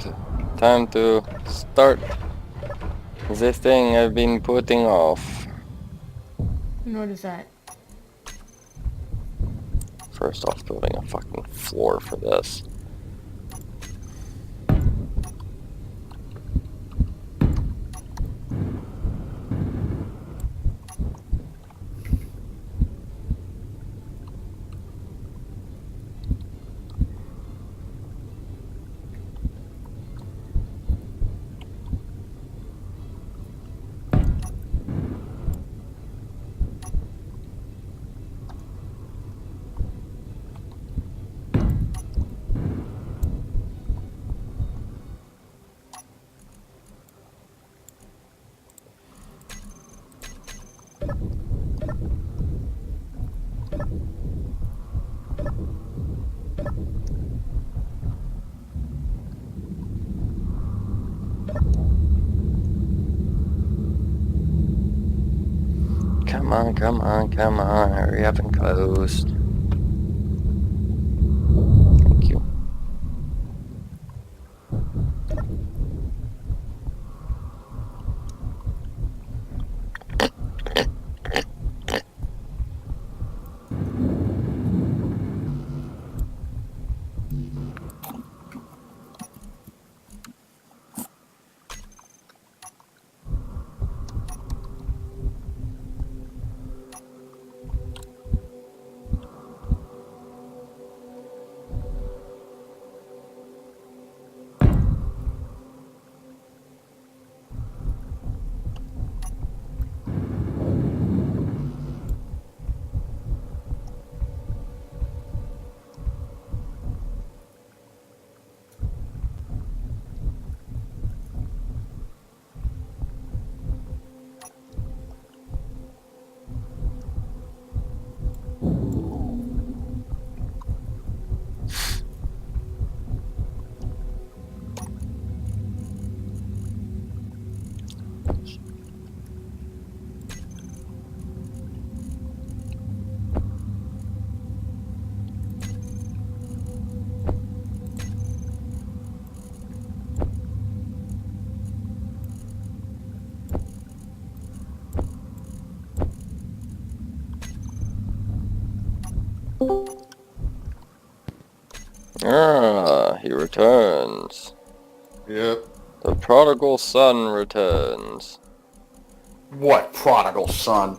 start this thing I've been putting off. What is that? First off, building a fucking floor for this. Come on, hurry up and close. Thank you. Ah, he returns. Yep. The prodigal son returns. What prodigal son?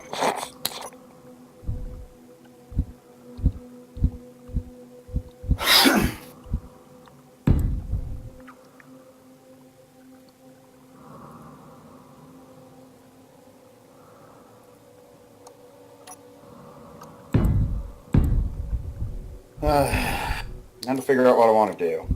Time to figure out what I want to do.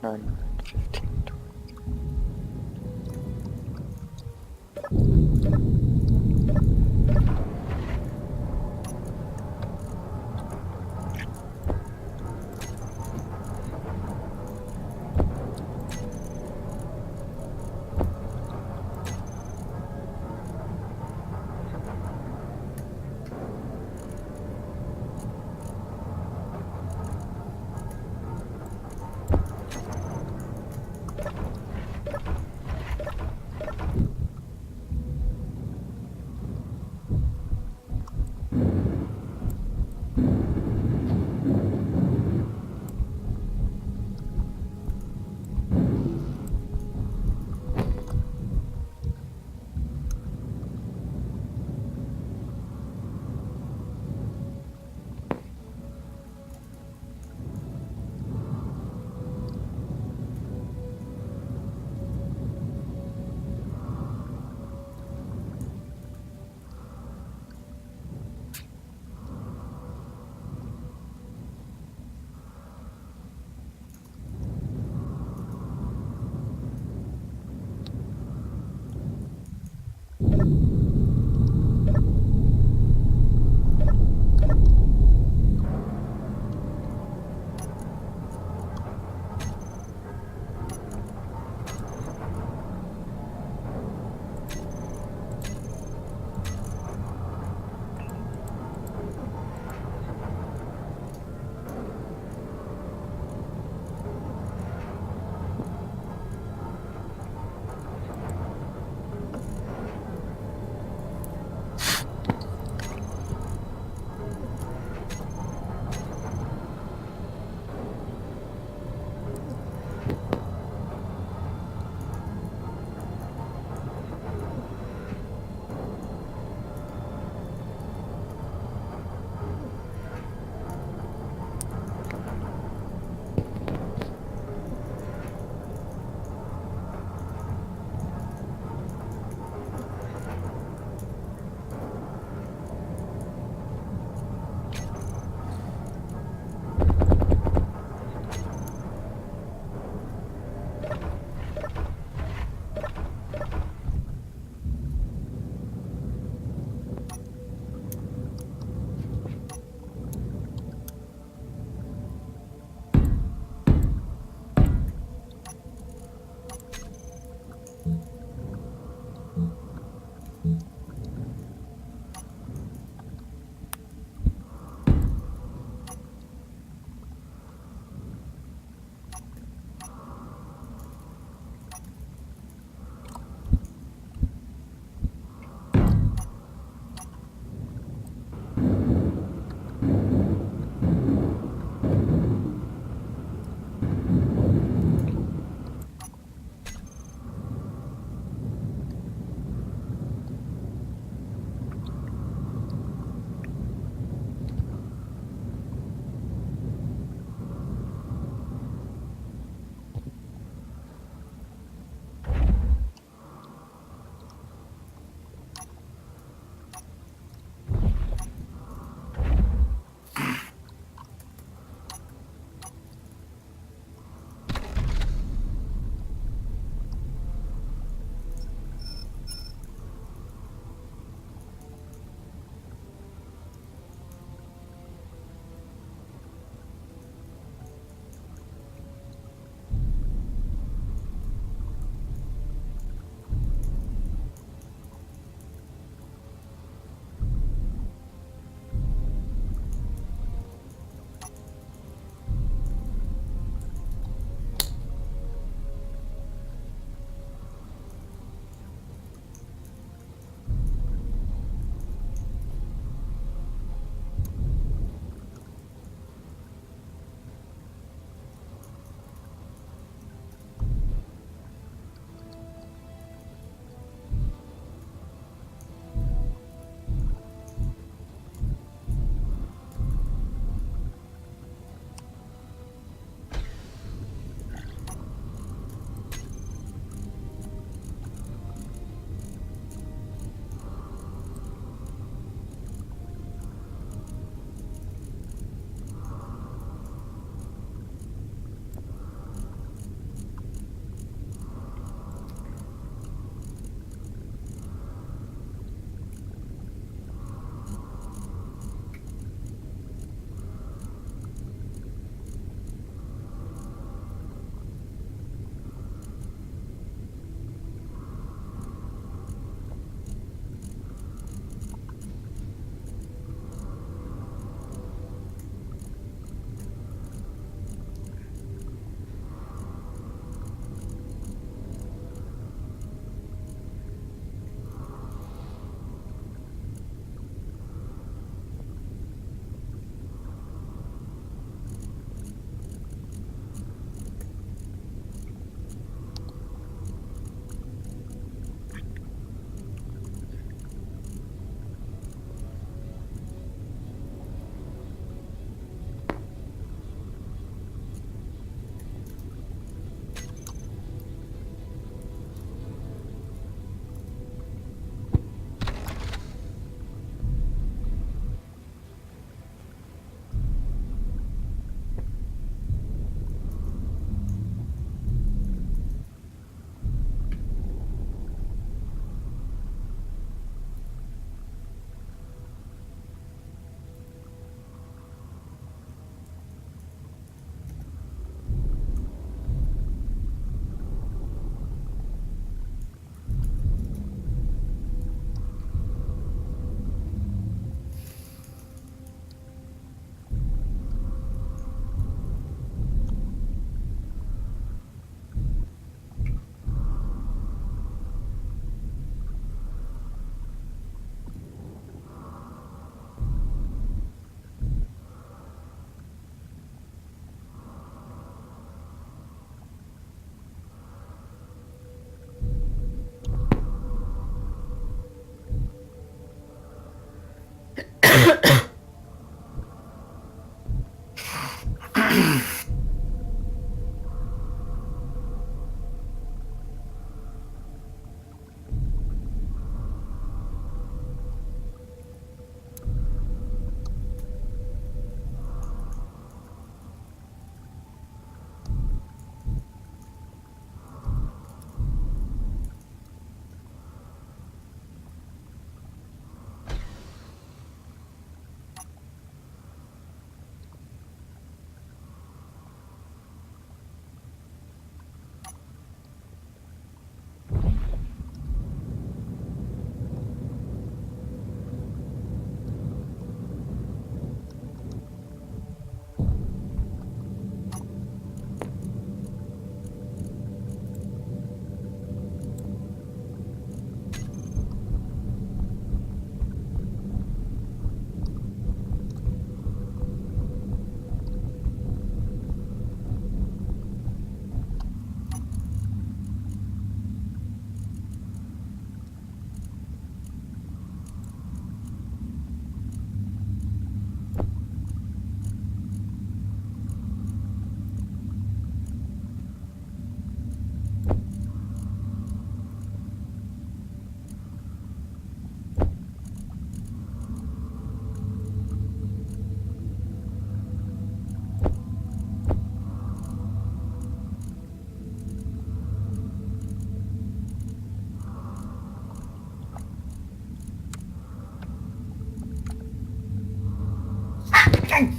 9, 15, 20.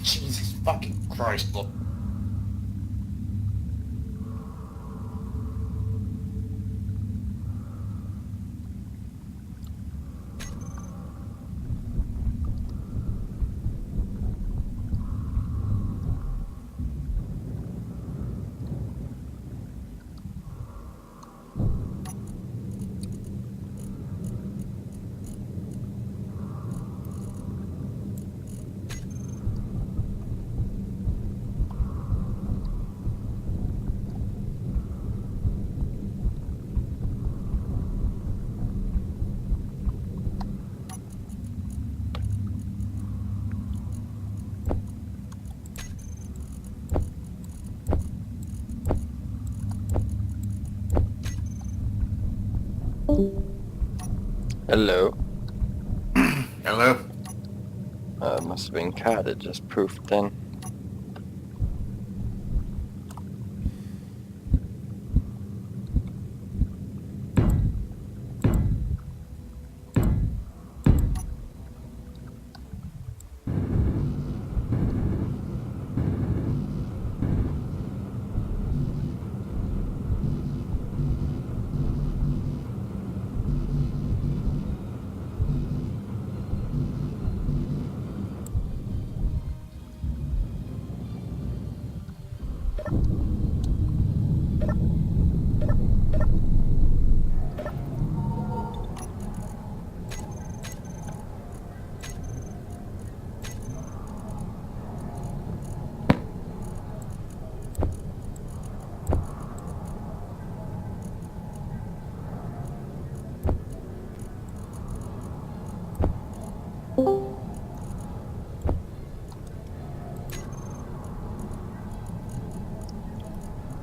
Jesus fucking Christ, look. Hello. Hello? Must have been cat. It just poofed in.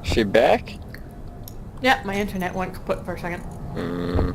She back? Yeah, my internet went kaput for a second. Hmm.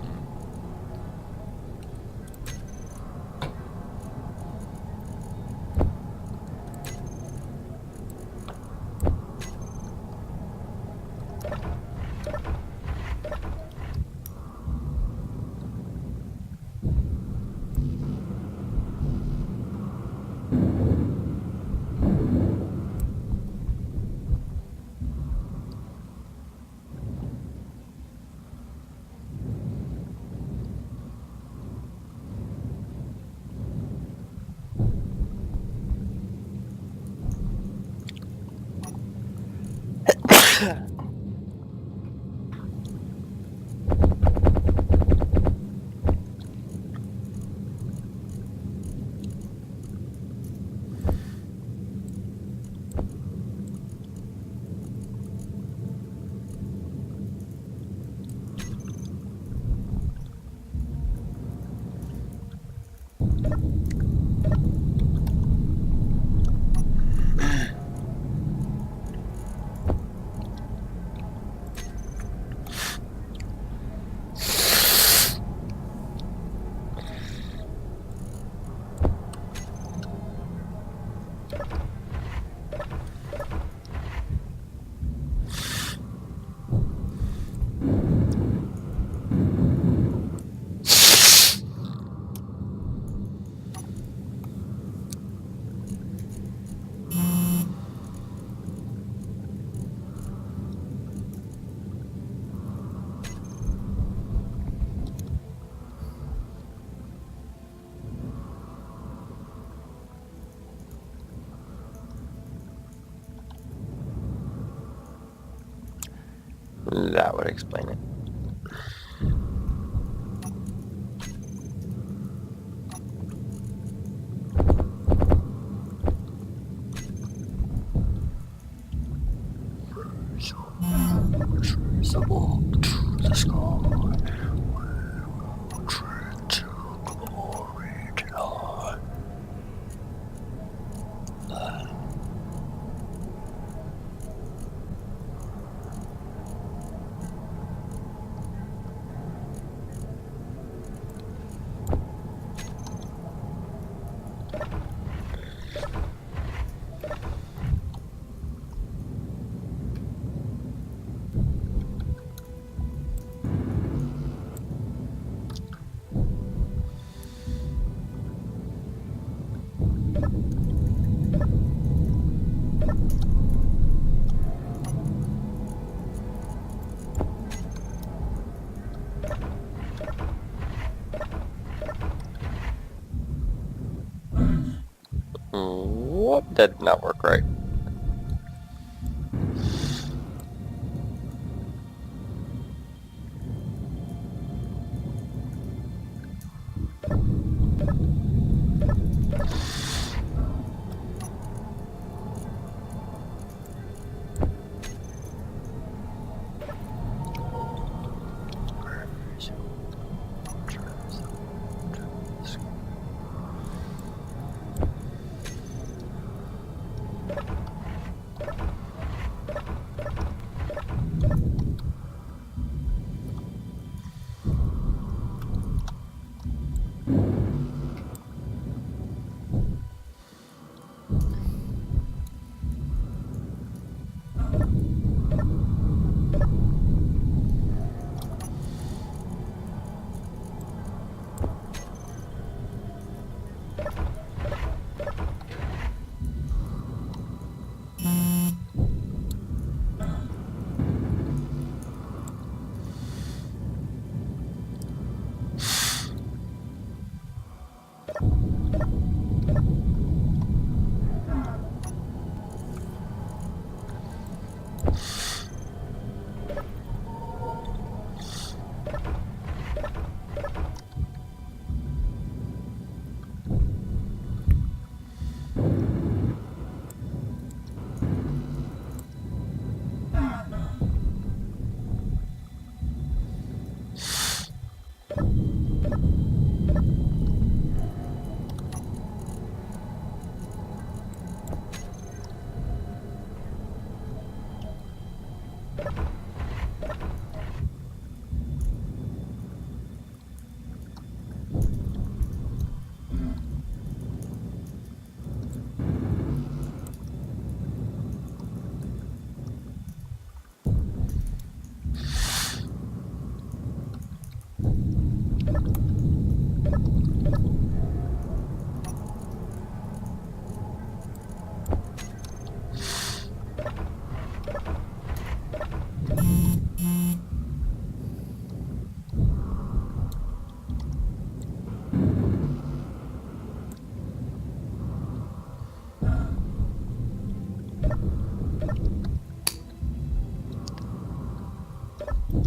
That would explain it. Whoop, that did not work right.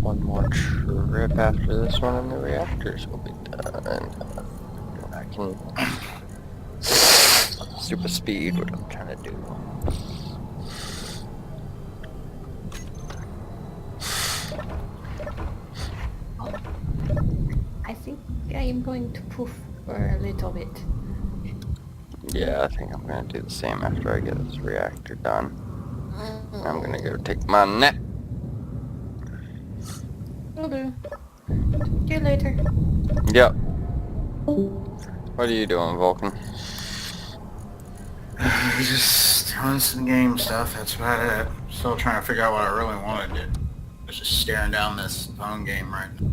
One more trip after this one and the reactors will be done. I can super speed what I'm trying to do. I think I am going to poof for a little bit. Yeah, I think I'm gonna do the same after I get this reactor done. I'm gonna go take my nap. Will do. See you later. Yep. What are you doing, Vulcan? Just doing some game stuff, that's about it. Still trying to figure out what I really want to do. I was just staring down this phone game right now.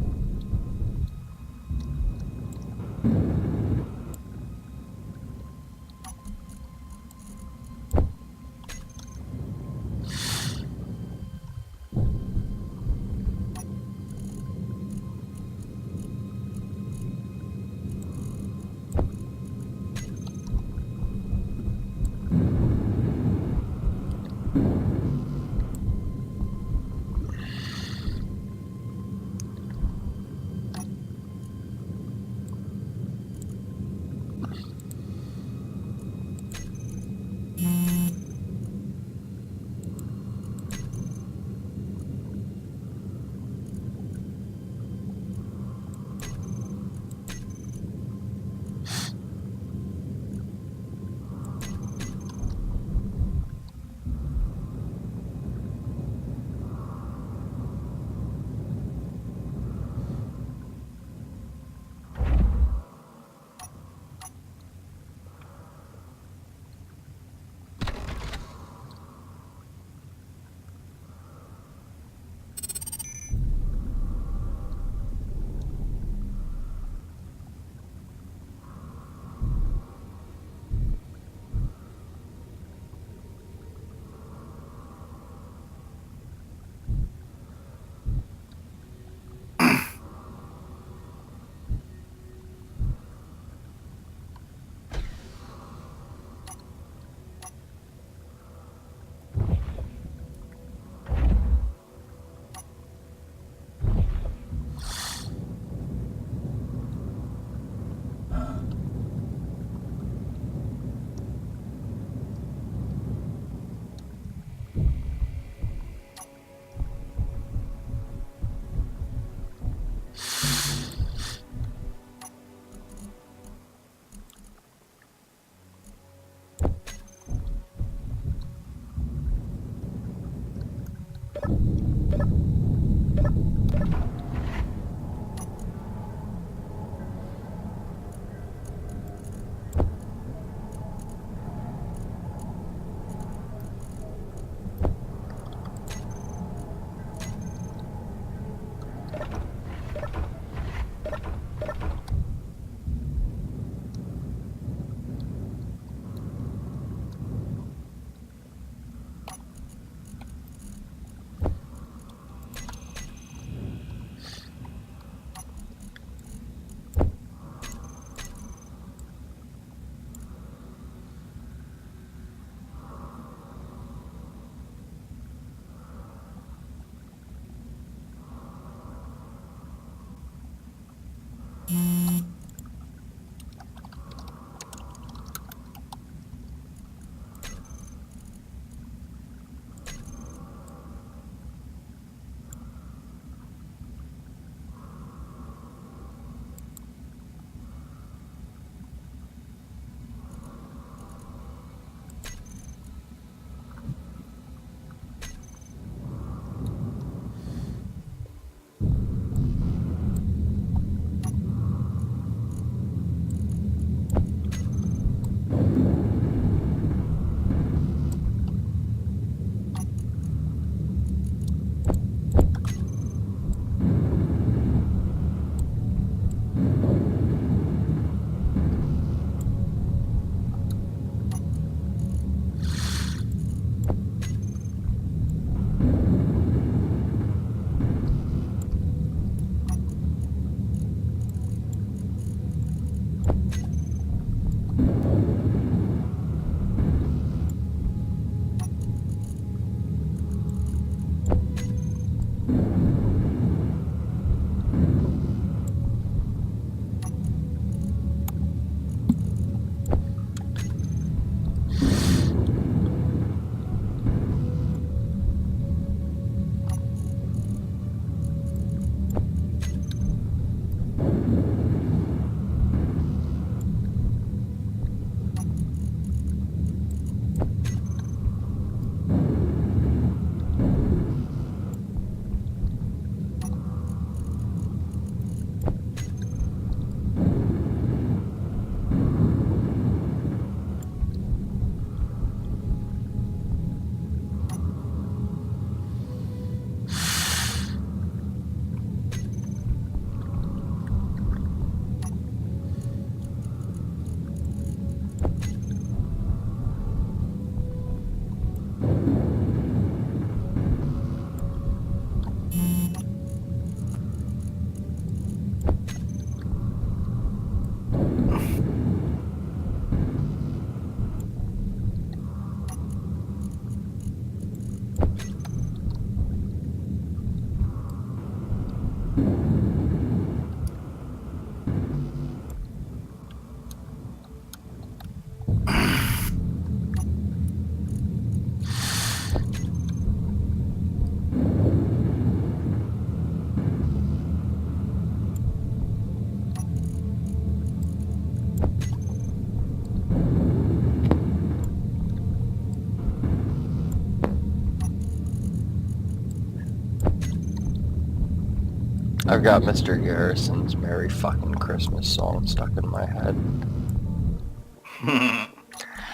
I've got Mr. Garrison's Merry Fucking Christmas song stuck in my head.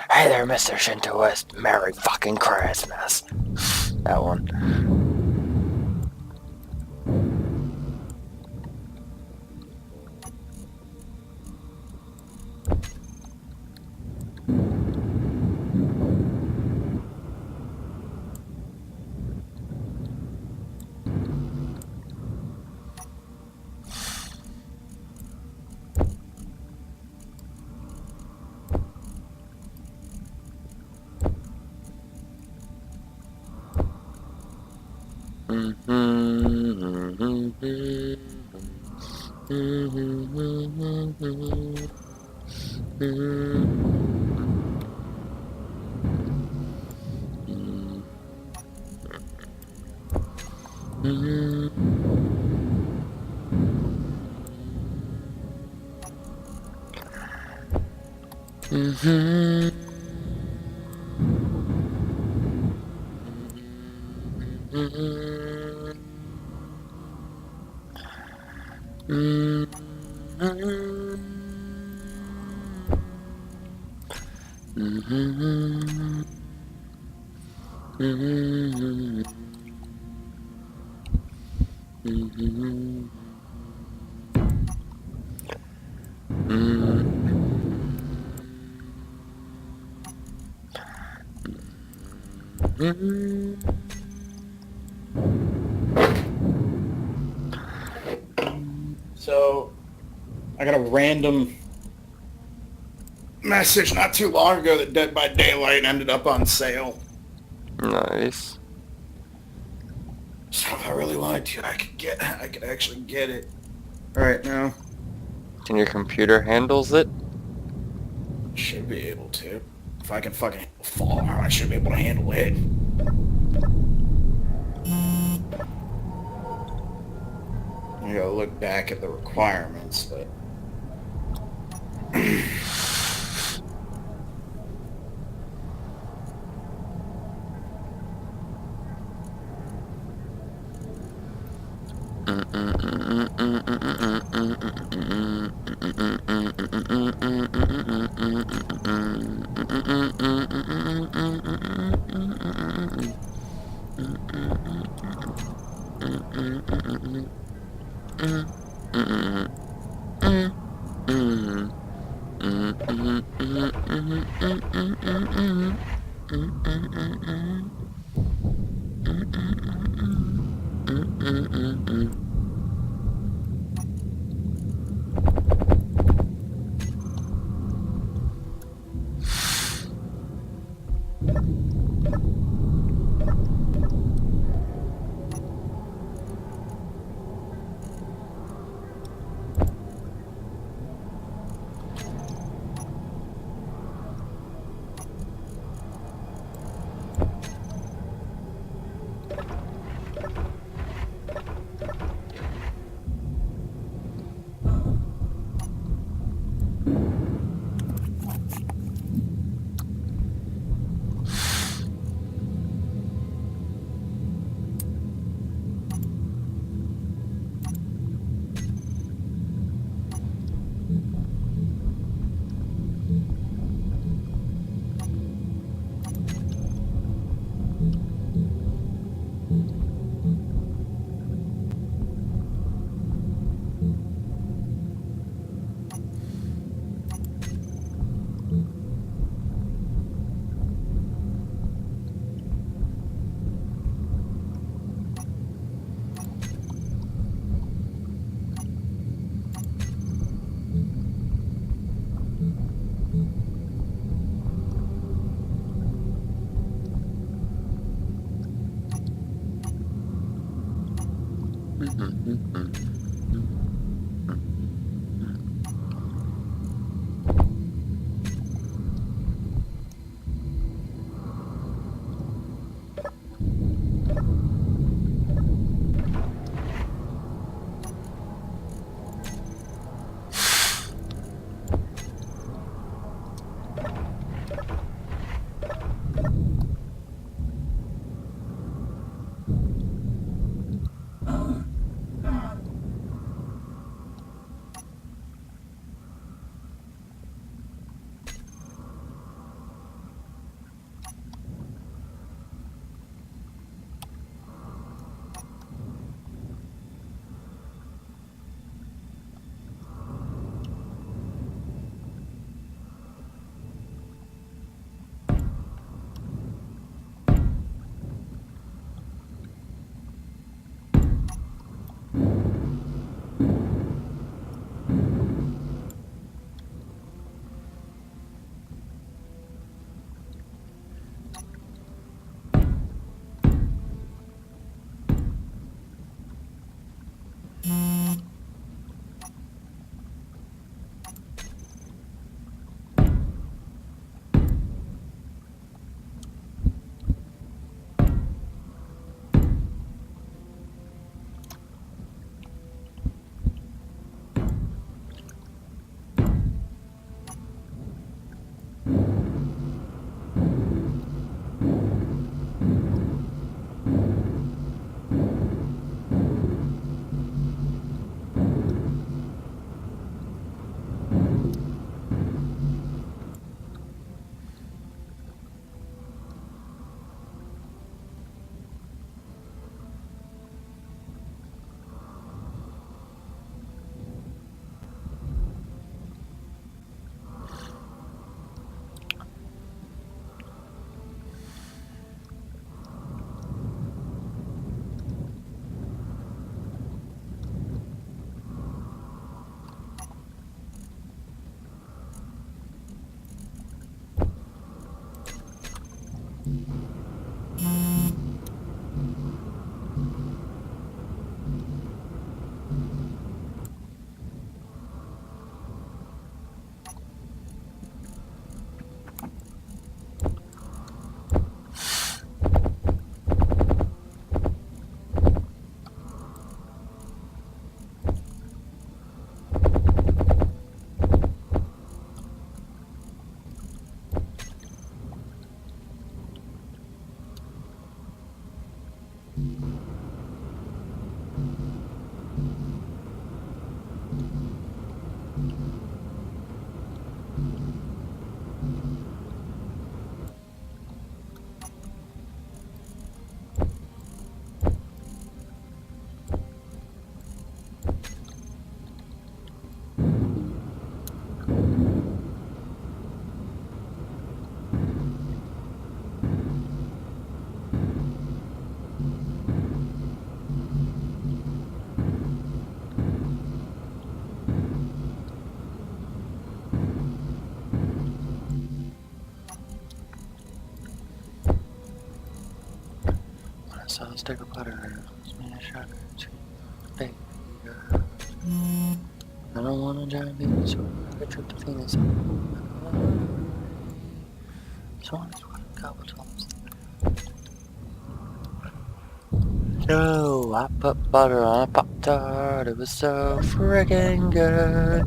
Hey there, Mr. Shintoist. Merry fucking Christmas. That one. So, I got a random message not too long ago that Dead by Daylight ended up on sale. Nice. So if I really wanted to, I could actually get it right now. And your computer handles it? Should be able to. If I can fucking fall, I should be able to handle it. I gotta look back at the requirements, but... So let's take a butter. Smash out baby. I don't wanna drive you, so I got trip to Phoenix. So I just want a couple times. So I put butter on a Pop-Tart. It was so freaking good.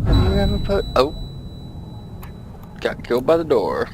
Have you ever put... Oh. Got killed by the door.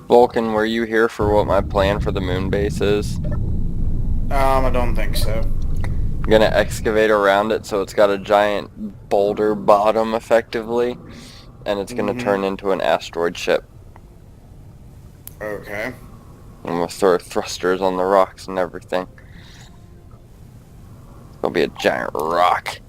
Vulcan, were you here for what my plan for the moon base is? I don't think so. I'm gonna excavate around it so it's got a giant boulder bottom effectively, and it's gonna turn into an asteroid ship. Okay. I'm gonna throw thrusters on the rocks and everything. It's gonna be a giant rock.